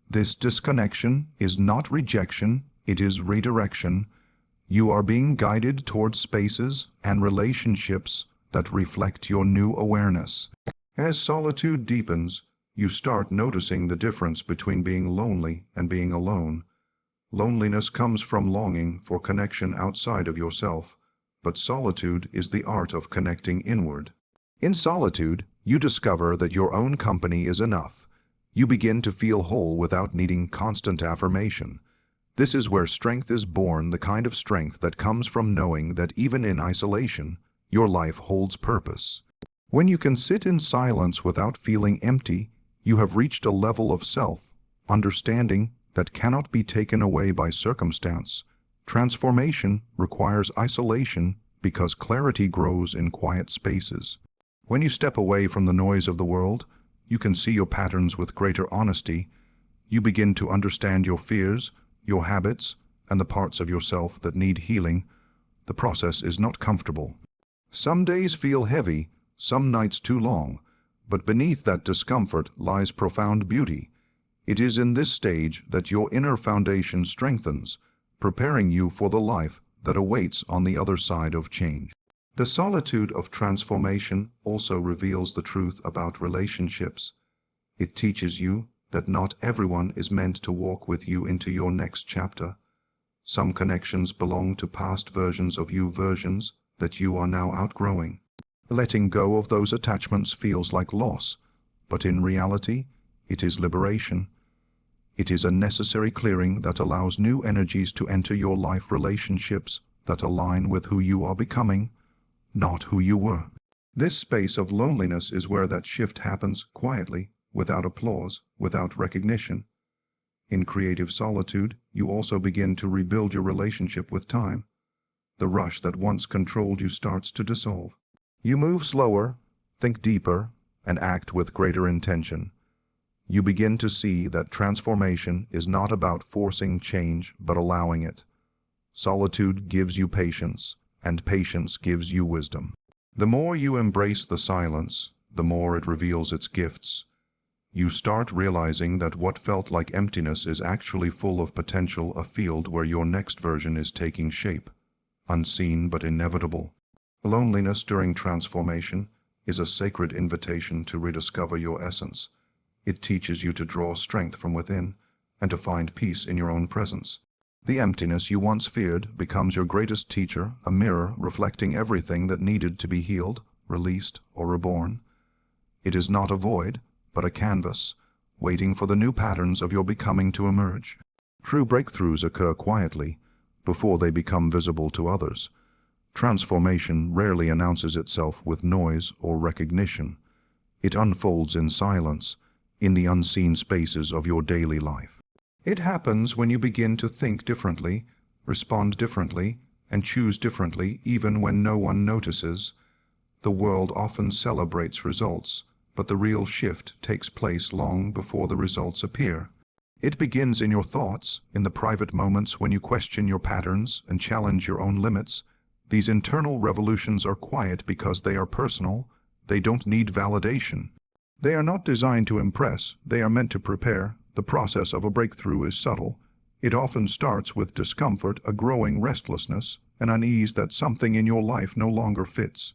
This disconnection is not rejection, it is redirection. You are being guided towards spaces and relationships that reflect your new awareness. As solitude deepens, you start noticing the difference between being lonely and being alone. Loneliness comes from longing for connection outside of yourself, but solitude is the art of connecting inward. In solitude, you discover that your own company is enough. You begin to feel whole without needing constant affirmation. This is where strength is born, the kind of strength that comes from knowing that even in isolation, your life holds purpose. When you can sit in silence without feeling empty, you have reached a level of self-understanding that cannot be taken away by circumstance. Transformation requires isolation because clarity grows in quiet spaces. When you step away from the noise of the world, you can see your patterns with greater honesty. You begin to understand your fears, your habits, and the parts of yourself that need healing. The process is not comfortable. Some days feel heavy, some nights too long, but beneath that discomfort lies profound beauty. It is in this stage that your inner foundation strengthens, preparing you for the life that awaits on the other side of change. The solitude of transformation also reveals the truth about relationships. It teaches you that not everyone is meant to walk with you into your next chapter. Some connections belong to past versions of you, versions that you are now outgrowing. Letting go of those attachments feels like loss, but in reality, it is liberation. It is a necessary clearing that allows new energies to enter your life, relationships that align with who you are becoming, not who you were. This space of loneliness is where that shift happens quietly, without applause, without recognition. In creative solitude, you also begin to rebuild your relationship with time. The rush that once controlled you starts to dissolve. You move slower, think deeper, and act with greater intention. You begin to see that transformation is not about forcing change, but allowing it. Solitude gives you patience, and patience gives you wisdom. The more you embrace the silence, the more it reveals its gifts. You start realizing that what felt like emptiness is actually full of potential, a field where your next version is taking shape, unseen but inevitable. Loneliness during transformation is a sacred invitation to rediscover your essence. It teaches you to draw strength from within and to find peace in your own presence. The emptiness you once feared becomes your greatest teacher, a mirror reflecting everything that needed to be healed, released, or reborn. It is not a void, but a canvas, waiting for the new patterns of your becoming to emerge. True breakthroughs occur quietly, before they become visible to others. Transformation rarely announces itself with noise or recognition. It unfolds in silence, in the unseen spaces of your daily life. It happens when you begin to think differently, respond differently, and choose differently even when no one notices. The world often celebrates results, but the real shift takes place long before the results appear. It begins in your thoughts, in the private moments when you question your patterns and challenge your own limits. These internal revolutions are quiet because they are personal. They don't need validation. They are not designed to impress, they are meant to prepare. The process of a breakthrough is subtle. It often starts with discomfort, a growing restlessness, an unease that something in your life no longer fits.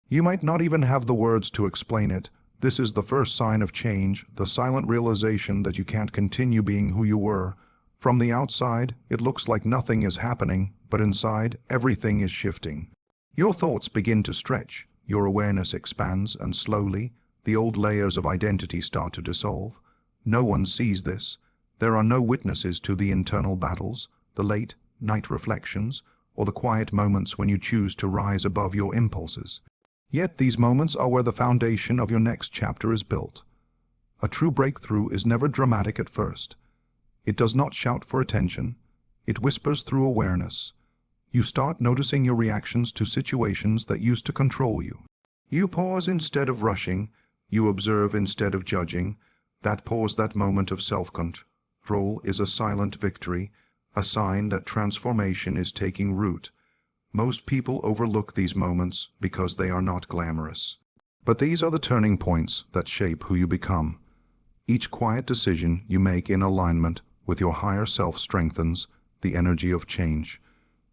You might not even have the words to explain it. This is the first sign of change, the silent realization that you can't continue being who you were. From the outside, it looks like nothing is happening, but inside, everything is shifting. Your thoughts begin to stretch, your awareness expands, and slowly, the old layers of identity start to dissolve. No one sees this. There are no witnesses to the internal battles, the late night reflections, or the quiet moments when you choose to rise above your impulses. Yet these moments are where the foundation of your next chapter is built. A true breakthrough is never dramatic at first. It does not shout for attention. It whispers through awareness. You start noticing your reactions to situations that used to control you. You pause instead of rushing. You observe instead of judging. That pause, that moment of self-control, is a silent victory, a sign that transformation is taking root. Most people overlook these moments because they are not glamorous. But these are the turning points that shape who you become. Each quiet decision you make in alignment with your higher self strengthens the energy of change.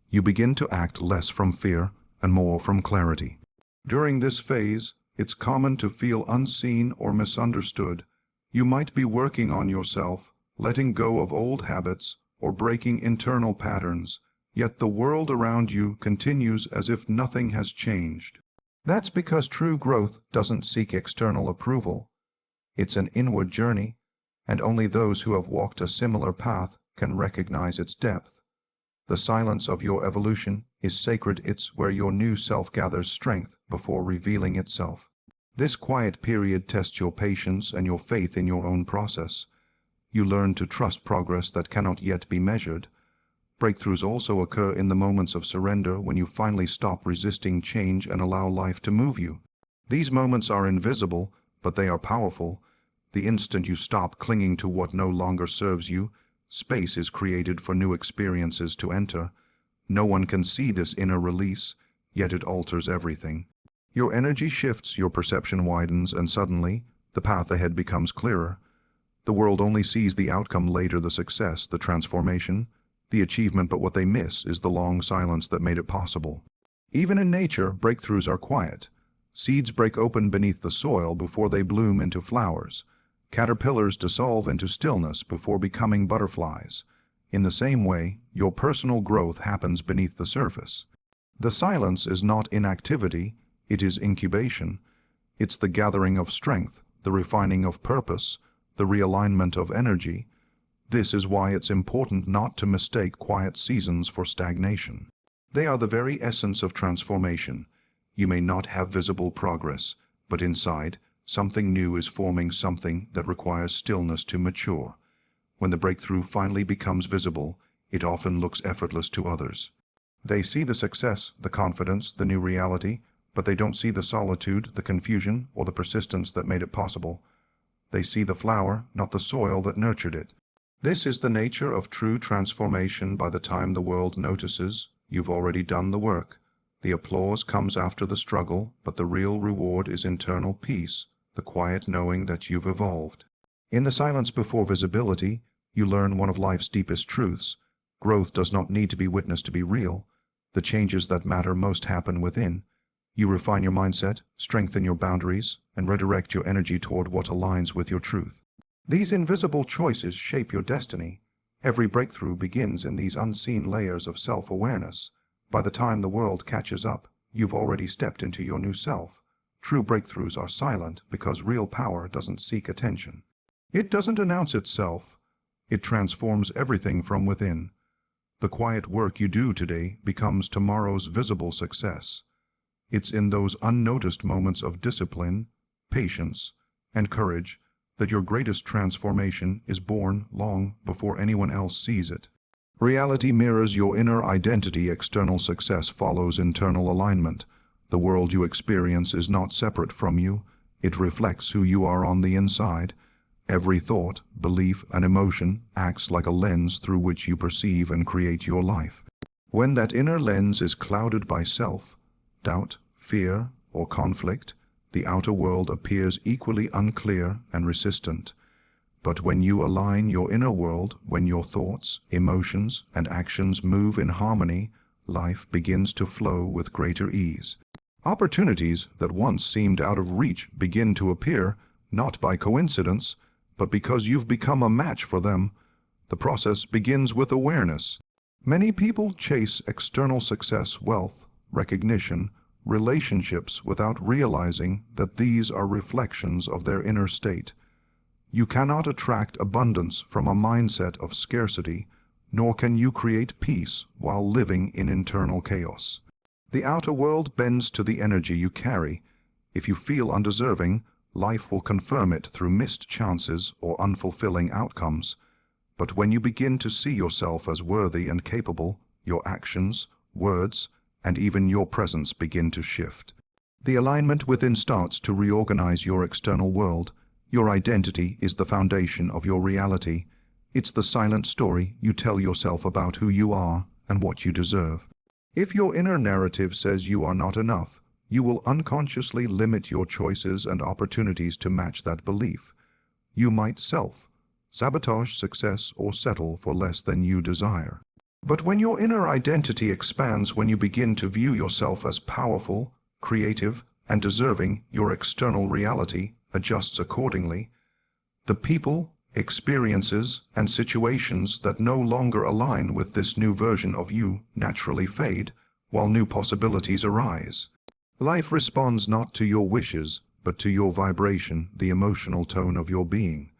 You begin to act less from fear and more from clarity. During this phase, it's common to feel unseen or misunderstood. You might be working on yourself, letting go of old habits, or breaking internal patterns, yet the world around you continues as if nothing has changed. That's because true growth doesn't seek external approval. It's an inward journey, and only those who have walked a similar path can recognize its depth. The silence of your evolution is sacred. It's where your new self gathers strength before revealing itself. This quiet period tests your patience and your faith in your own process. You learn to trust progress that cannot yet be measured. Breakthroughs also occur in the moments of surrender, when you finally stop resisting change and allow life to move you. These moments are invisible, but they are powerful. The instant you stop clinging to what no longer serves you, space is created for new experiences to enter. No one can see this inner release, yet it alters everything. Your energy shifts, your perception widens, and suddenly, the path ahead becomes clearer. The world only sees the outcome later, the success, the transformation, the achievement, but what they miss is the long silence that made it possible. Even in nature, breakthroughs are quiet. Seeds break open beneath the soil before they bloom into flowers. Caterpillars dissolve into stillness before becoming butterflies. In the same way, your personal growth happens beneath the surface. The silence is not inactivity, it is incubation. It's the gathering of strength, the refining of purpose, the realignment of energy. This is why it's important not to mistake quiet seasons for stagnation. They are the very essence of transformation. You may not have visible progress, but inside, something new is forming, something that requires stillness to mature. When the breakthrough finally becomes visible, it often looks effortless to others. They see the success, the confidence, the new reality, but they don't see the solitude, the confusion, or the persistence that made it possible. They see the flower, not the soil that nurtured it. This is the nature of true transformation. By the time the world notices, you've already done the work. The applause comes after the struggle, but the real reward is internal peace, the quiet knowing that you've evolved. In the silence before visibility, you learn one of life's deepest truths. Growth does not need to be witnessed to be real. The changes that matter most happen within. You refine your mindset, strengthen your boundaries, and redirect your energy toward what aligns with your truth. These invisible choices shape your destiny. Every breakthrough begins in these unseen layers of self-awareness. By the time the world catches up, you've already stepped into your new self. True breakthroughs are silent because real power doesn't seek attention. It doesn't announce itself. It transforms everything from within. The quiet work you do today becomes tomorrow's visible success. It's in those unnoticed moments of discipline, patience, and courage that your greatest transformation is born long before anyone else sees it. Reality mirrors your inner identity. External success follows internal alignment. The world you experience is not separate from you. It reflects who you are on the inside. Every thought, belief, and emotion acts like a lens through which you perceive and create your life. When that inner lens is clouded by self-doubt, fear, or conflict, the outer world appears equally unclear and resistant. But when you align your inner world, when your thoughts, emotions, and actions move in harmony, life begins to flow with greater ease. Opportunities that once seemed out of reach begin to appear, not by coincidence, but because you've become a match for them. The process begins with awareness. Many people chase external success, wealth, recognition, relationships without realizing that these are reflections of their inner state. You cannot attract abundance from a mindset of scarcity, nor can you create peace while living in internal chaos. The outer world bends to the energy you carry. If you feel undeserving, life will confirm it through missed chances or unfulfilling outcomes. But when you begin to see yourself as worthy and capable, your actions, words, and even your presence begin to shift. The alignment within starts to reorganize your external world. Your identity is the foundation of your reality. It's the silent story you tell yourself about who you are and what you deserve. If your inner narrative says you are not enough, you will unconsciously limit your choices and opportunities to match that belief. You might sabotage success or settle for less than you desire. But when your inner identity expands, when you begin to view yourself as powerful, creative, and deserving, your external reality adjusts accordingly. The people, experiences, and situations that no longer align with this new version of you naturally fade, while new possibilities arise. Life responds not to your wishes, but to your vibration, the emotional tone of your being.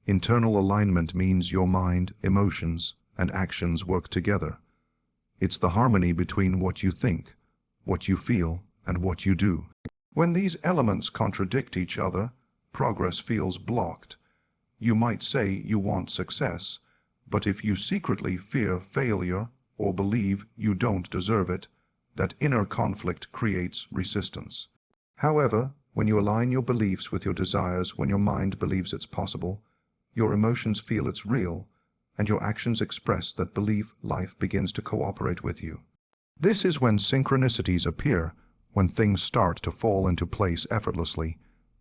Internal alignment means your mind, emotions, and actions work together. It's the harmony between what you think, what you feel, and what you do. When these elements contradict each other, progress feels blocked. You might say you want success, but if you secretly fear failure or believe you don't deserve it, that inner conflict creates resistance. However, when you align your beliefs with your desires, when your mind believes it's possible, your emotions feel it's real, and your actions express that belief, life begins to cooperate with you. This is when synchronicities appear, when things start to fall into place effortlessly.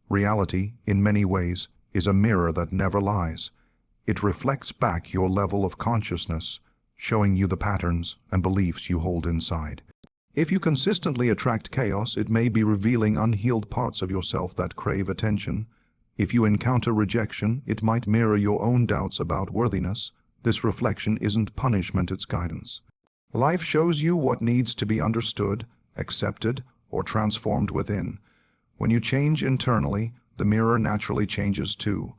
Reality, in many ways, is a mirror that never lies. It reflects back your level of consciousness, showing you the patterns and beliefs you hold inside. If you consistently attract chaos, it may be revealing unhealed parts of yourself that crave attention. If you encounter rejection, it might mirror your own doubts about worthiness. This reflection isn't punishment, it's guidance. Life shows you what needs to be understood, accepted, or transformed within. When you change internally, the mirror naturally changes too.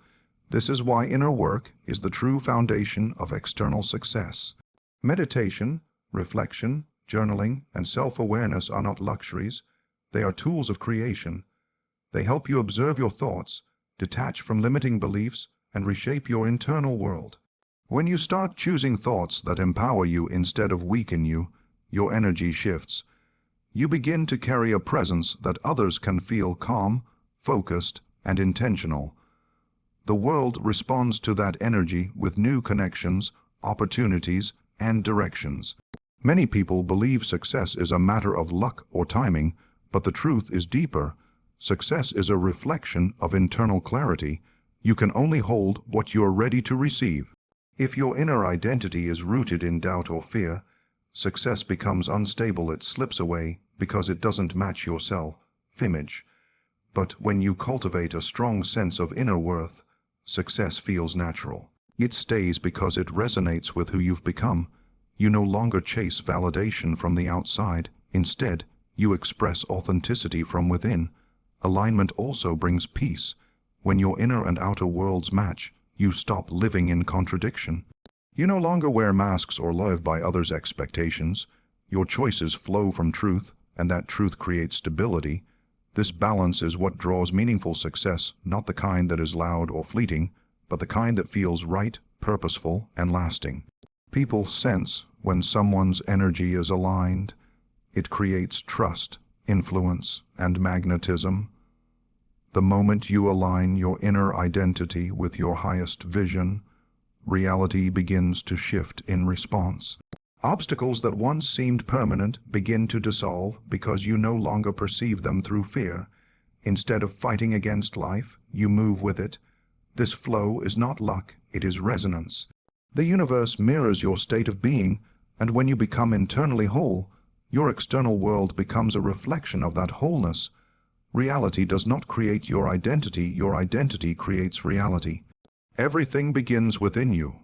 This is why inner work is the true foundation of external success. Meditation, reflection, journaling, and self-awareness are not luxuries. They are tools of creation. They help you observe your thoughts, detach from limiting beliefs, and reshape your internal world. When you start choosing thoughts that empower you instead of weaken you, your energy shifts. You begin to carry a presence that others can feel: calm, focused, and intentional. The world responds to that energy with new connections, opportunities, and directions. Many people believe success is a matter of luck or timing, but the truth is deeper. Success is a reflection of internal clarity. You can only hold what you are ready to receive. If your inner identity is rooted in doubt or fear, success becomes unstable. It slips away because it doesn't match your self-image. But when you cultivate a strong sense of inner worth, success feels natural. It stays because it resonates with who you've become. You no longer chase validation from the outside. Instead, you express authenticity from within. Alignment also brings peace. When your inner and outer worlds match, you stop living in contradiction. You no longer wear masks or live by others' expectations. Your choices flow from truth, and that truth creates stability. This balance is what draws meaningful success, not the kind that is loud or fleeting, but the kind that feels right, purposeful, and lasting. People sense when someone's energy is aligned. It creates trust, influence, and magnetism. The moment you align your inner identity with your highest vision, reality begins to shift in response. Obstacles that once seemed permanent begin to dissolve because you no longer perceive them through fear. Instead of fighting against life, you move with it. This flow is not luck, it is resonance. The universe mirrors your state of being, and when you become internally whole, your external world becomes a reflection of that wholeness. Reality does not create your identity creates reality. Everything begins within you.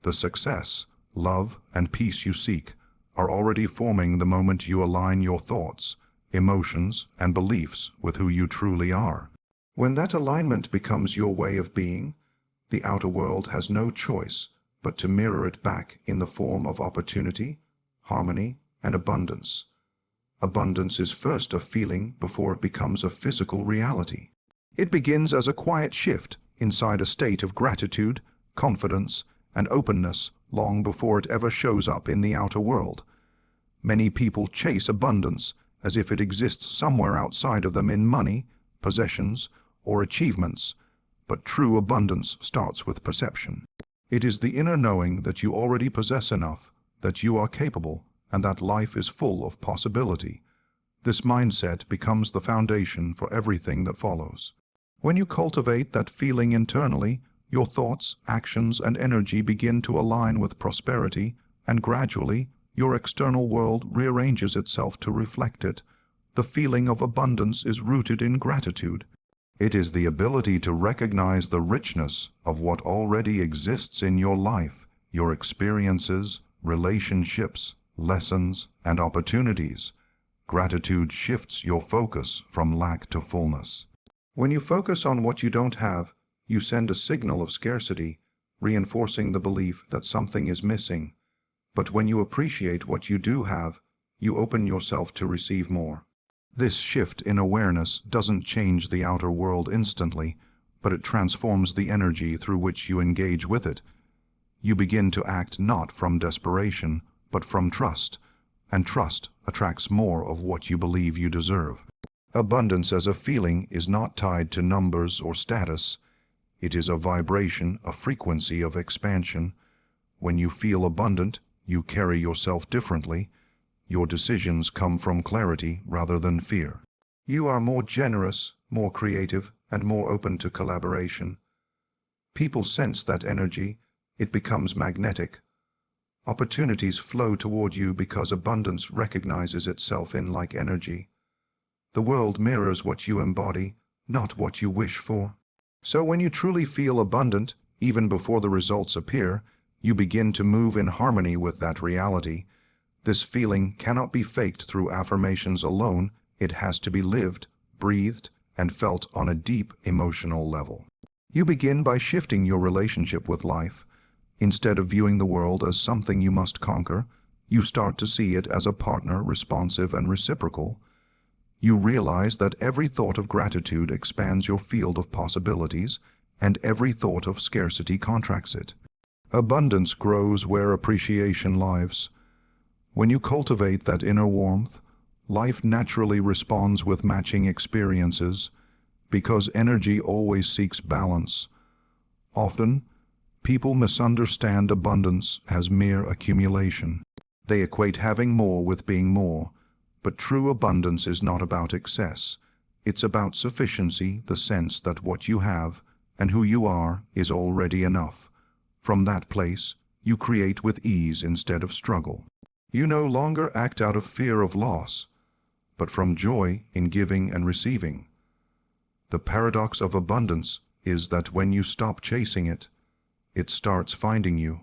The success, love, and peace you seek are already forming the moment you align your thoughts, emotions, and beliefs with who you truly are. When that alignment becomes your way of being, the outer world has no choice but to mirror it back in the form of opportunity, harmony, and abundance. Abundance is first a feeling before it becomes a physical reality. It begins as a quiet shift inside a state of gratitude, confidence, and openness long before it ever shows up in the outer world. Many people chase abundance as if it exists somewhere outside of them in money, possessions, or achievements, but true abundance starts with perception. It is the inner knowing that you already possess enough, that you are capable, and that life is full of possibility. This mindset becomes the foundation for everything that follows. When you cultivate that feeling internally, your thoughts, actions, and energy begin to align with prosperity, and gradually, your external world rearranges itself to reflect it. The feeling of abundance is rooted in gratitude. It is the ability to recognize the richness of what already exists in your life, your experiences, relationships, lessons, and opportunities. Gratitude shifts your focus from lack to fullness. When you focus on what you don't have, you send a signal of scarcity, reinforcing the belief that something is missing. But when you appreciate what you do have, you open yourself to receive more. This shift in awareness doesn't change the outer world instantly, but it transforms the energy through which you engage with it. You begin to act not from desperation, but from trust, and trust attracts more of what you believe you deserve. Abundance as a feeling is not tied to numbers or status. It is a vibration, a frequency of expansion. When you feel abundant, you carry yourself differently. Your decisions come from clarity rather than fear. You are more generous, more creative, and more open to collaboration. People sense that energy. It becomes magnetic. Opportunities flow toward you because abundance recognizes itself in like energy. The world mirrors what you embody, not what you wish for. So when you truly feel abundant, even before the results appear, you begin to move in harmony with that reality. This feeling cannot be faked through affirmations alone. It has to be lived, breathed, and felt on a deep emotional level. You begin by shifting your relationship with life. Instead of viewing the world as something you must conquer, you start to see it as a partner, responsive and reciprocal. You realize that every thought of gratitude expands your field of possibilities, and every thought of scarcity contracts it. Abundance grows where appreciation lives. When you cultivate that inner warmth, life naturally responds with matching experiences, because energy always seeks balance. Often, people misunderstand abundance as mere accumulation. They equate having more with being more, but true abundance is not about excess. It's about sufficiency, the sense that what you have and who you are is already enough. From that place, you create with ease instead of struggle. You no longer act out of fear of loss, but from joy in giving and receiving. The paradox of abundance is that when you stop chasing it, it starts finding you.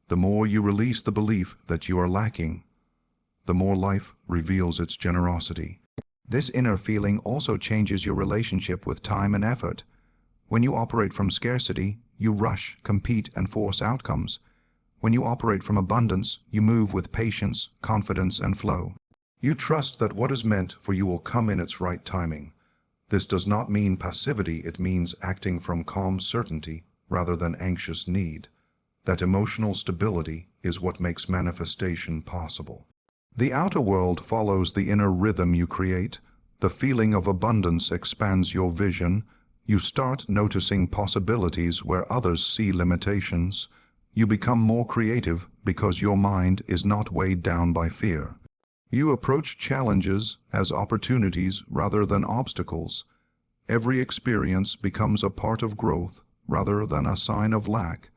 The more you release the belief that you are lacking, the more life reveals its generosity. This inner feeling also changes your relationship with time and effort. When you operate from scarcity, you rush, compete, and force outcomes. When you operate from abundance, you move with patience, confidence, and flow. You trust that what is meant for you will come in its right timing. This does not mean passivity, it means acting from calm certainty rather than anxious need. That emotional stability is what makes manifestation possible. The outer world follows the inner rhythm you create. The feeling of abundance expands your vision. You start noticing possibilities where others see limitations. You become more creative because your mind is not weighed down by fear. You approach challenges as opportunities rather than obstacles. Every experience becomes a part of growth rather than a sign of lack.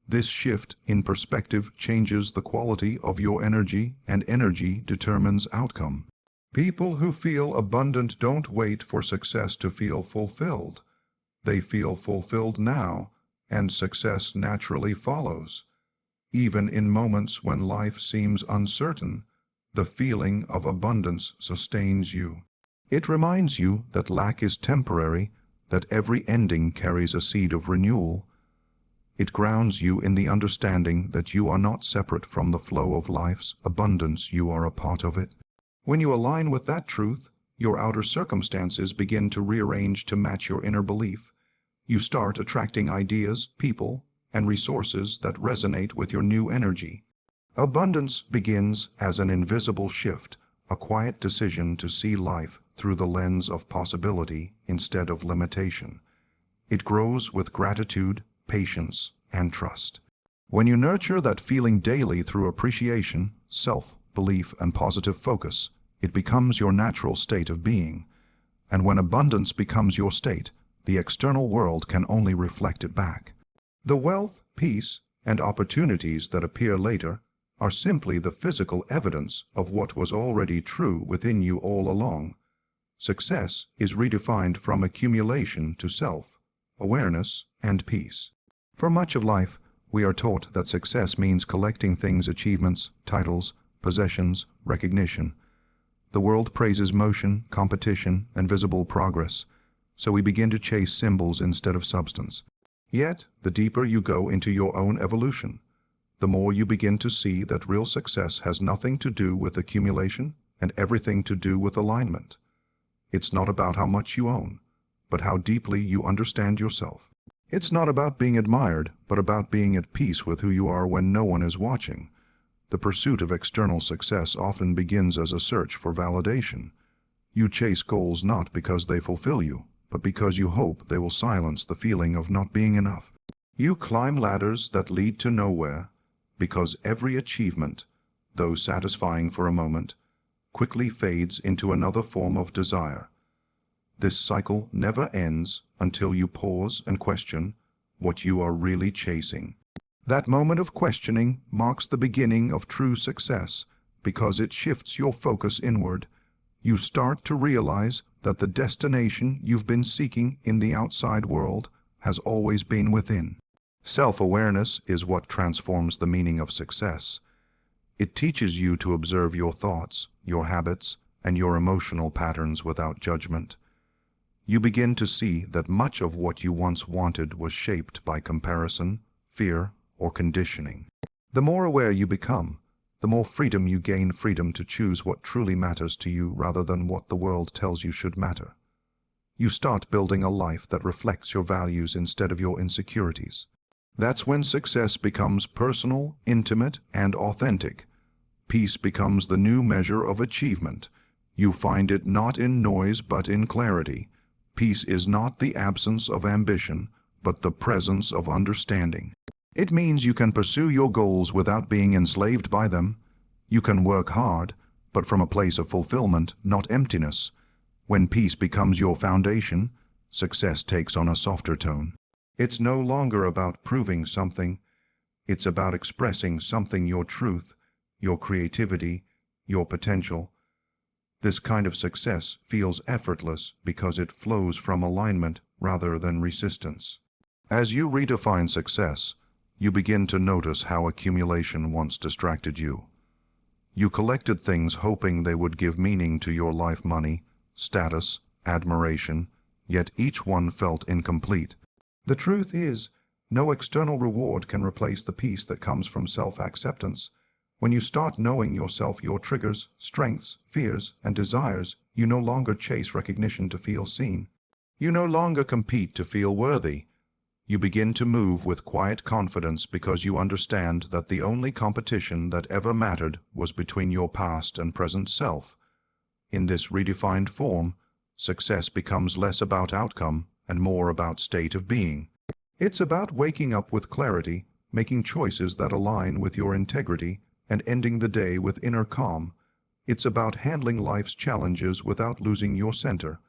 This shift in perspective changes the quality of your energy, and energy determines outcome. People who feel abundant don't wait for success to feel fulfilled. They feel fulfilled now, and success naturally follows. Even in moments when life seems uncertain, the feeling of abundance sustains you. It reminds you that lack is temporary, that every ending carries a seed of renewal. It grounds you in the understanding that you are not separate from the flow of life's abundance, you are a part of it. When you align with that truth, your outer circumstances begin to rearrange to match your inner belief. You start attracting ideas, people, and resources that resonate with your new energy. Abundance begins as an invisible shift, a quiet decision to see life through the lens of possibility instead of limitation. It grows with gratitude, patience, and trust. When you nurture that feeling daily through appreciation, self-belief, and positive focus, it becomes your natural state of being. And when abundance becomes your state, the external world can only reflect it back. The wealth, peace, and opportunities that appear later are simply the physical evidence of what was already true within you all along. Success is redefined from accumulation to self-awareness and peace. For much of life, we are taught that success means collecting things, achievements, titles, possessions, recognition. The world praises motion, competition, and visible progress, so we begin to chase symbols instead of substance. Yet, the deeper you go into your own evolution, the more you begin to see that real success has nothing to do with accumulation and everything to do with alignment. It's not about how much you own, but how deeply you understand yourself. It's not about being admired, but about being at peace with who you are when no one is watching. The pursuit of external success often begins as a search for validation. You chase goals not because they fulfill you, but because you hope they will silence the feeling of not being enough. You climb ladders that lead to nowhere, because every achievement, though satisfying for a moment, quickly fades into another form of desire. This cycle never ends until you pause and question what you are really chasing. That moment of questioning marks the beginning of true success because it shifts your focus inward. You start to realize that the destination you've been seeking in the outside world has always been within. Self-awareness is what transforms the meaning of success. It teaches you to observe your thoughts, your habits, and your emotional patterns without judgment. You begin to see that much of what you once wanted was shaped by comparison, fear, or conditioning. The more aware you become, the more freedom you gain, freedom to choose what truly matters to you rather than what the world tells you should matter. You start building a life that reflects your values instead of your insecurities. That's when success becomes personal, intimate, and authentic. Peace becomes the new measure of achievement. You find it not in noise but in clarity. Peace is not the absence of ambition, but the presence of understanding. It means you can pursue your goals without being enslaved by them. You can work hard, but from a place of fulfillment, not emptiness. When peace becomes your foundation, success takes on a softer tone. It's no longer about proving something. It's about expressing something, your truth, your creativity, your potential. This kind of success feels effortless because it flows from alignment rather than resistance. As you redefine success, you begin to notice how accumulation once distracted you. You collected things hoping they would give meaning to your life: money, status, admiration, yet each one felt incomplete. The truth is, no external reward can replace the peace that comes from self-acceptance. When you start knowing yourself, your triggers, strengths, fears, and desires, you no longer chase recognition to feel seen. You no longer compete to feel worthy. You begin to move with quiet confidence because you understand that the only competition that ever mattered was between your past and present self. In this redefined form, success becomes less about outcome and more about state of being. It's about waking up with clarity, making choices that align with your integrity, and ending the day with inner calm. It's about handling life's challenges without losing your center.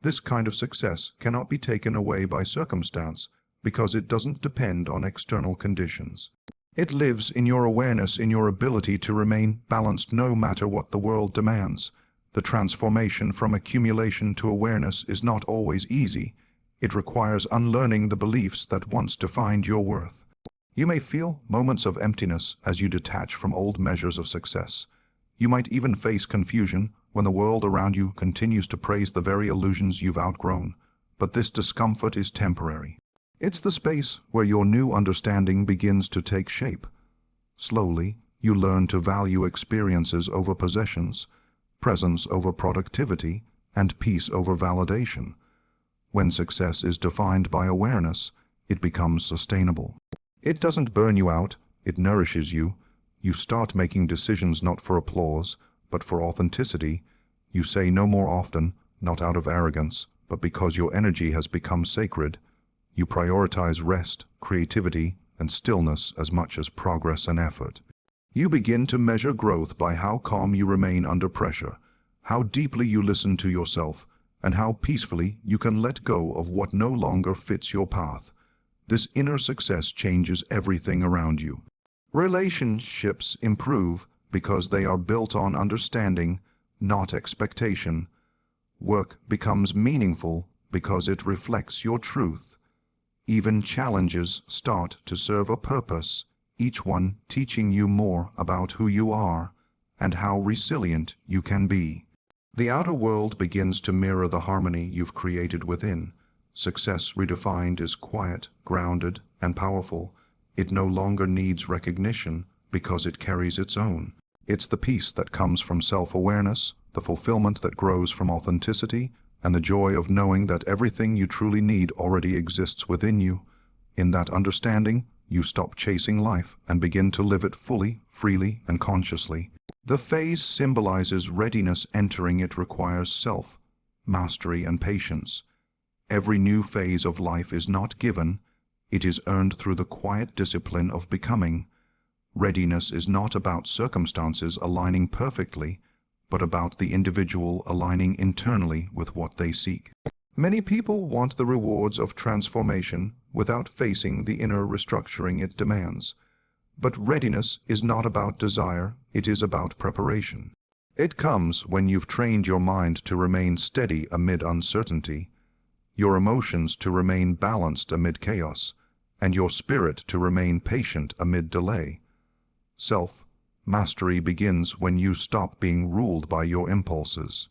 This kind of success cannot be taken away by circumstance because it doesn't depend on external conditions. It lives in your awareness, in your ability to remain balanced no matter what the world demands. The transformation from accumulation to awareness is not always easy. It requires unlearning the beliefs that once defined your worth. You may feel moments of emptiness as you detach from old measures of success. You might even face confusion when the world around you continues to praise the very illusions you've outgrown. But this discomfort is temporary. It's the space where your new understanding begins to take shape. Slowly, you learn to value experiences over possessions, presence over productivity, and peace over validation. When success is defined by awareness, it becomes sustainable. It doesn't burn you out, it nourishes you. You start making decisions not for applause, but for authenticity. You say no more often, not out of arrogance, but because your energy has become sacred. You prioritize rest, creativity, and stillness as much as progress and effort. You begin to measure growth by how calm you remain under pressure, how deeply you listen to yourself, and how peacefully you can let go of what no longer fits your path. This inner success changes everything around you. Relationships improve because they are built on understanding, not expectation. Work becomes meaningful because it reflects your truth. Even challenges start to serve a purpose, each one teaching you more about who you are and how resilient you can be. The outer world begins to mirror the harmony you've created within. Success redefined is quiet, grounded, and powerful. It no longer needs recognition because it carries its own. It's the peace that comes from self-awareness, the fulfillment that grows from authenticity, and the joy of knowing that everything you truly need already exists within you. In that understanding, you stop chasing life and begin to live it fully, freely, and consciously. The phase symbolizes readiness. Entering it requires self-mastery and patience. Every new phase of life is not given, it is earned through the quiet discipline of becoming. Readiness is not about circumstances aligning perfectly, but about the individual aligning internally with what they seek. Many people want the rewards of transformation without facing the inner restructuring it demands. But readiness is not about desire, it is about preparation. It comes when you've trained your mind to remain steady amid uncertainty, your emotions to remain balanced amid chaos, and your spirit to remain patient amid delay. Self-mastery begins when you stop being ruled by your impulses.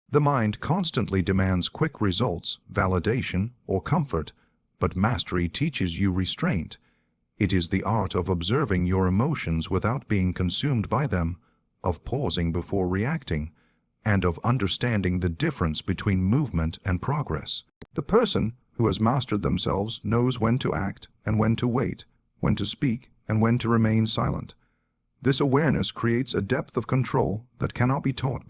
The mind constantly demands quick results, validation, or comfort, but mastery teaches you restraint. It is the art of observing your emotions without being consumed by them, of pausing before reacting, and of understanding the difference between movement and progress. The person who has mastered themselves knows when to act and when to wait, when to speak and when to remain silent. This awareness creates a depth of control that cannot be taught.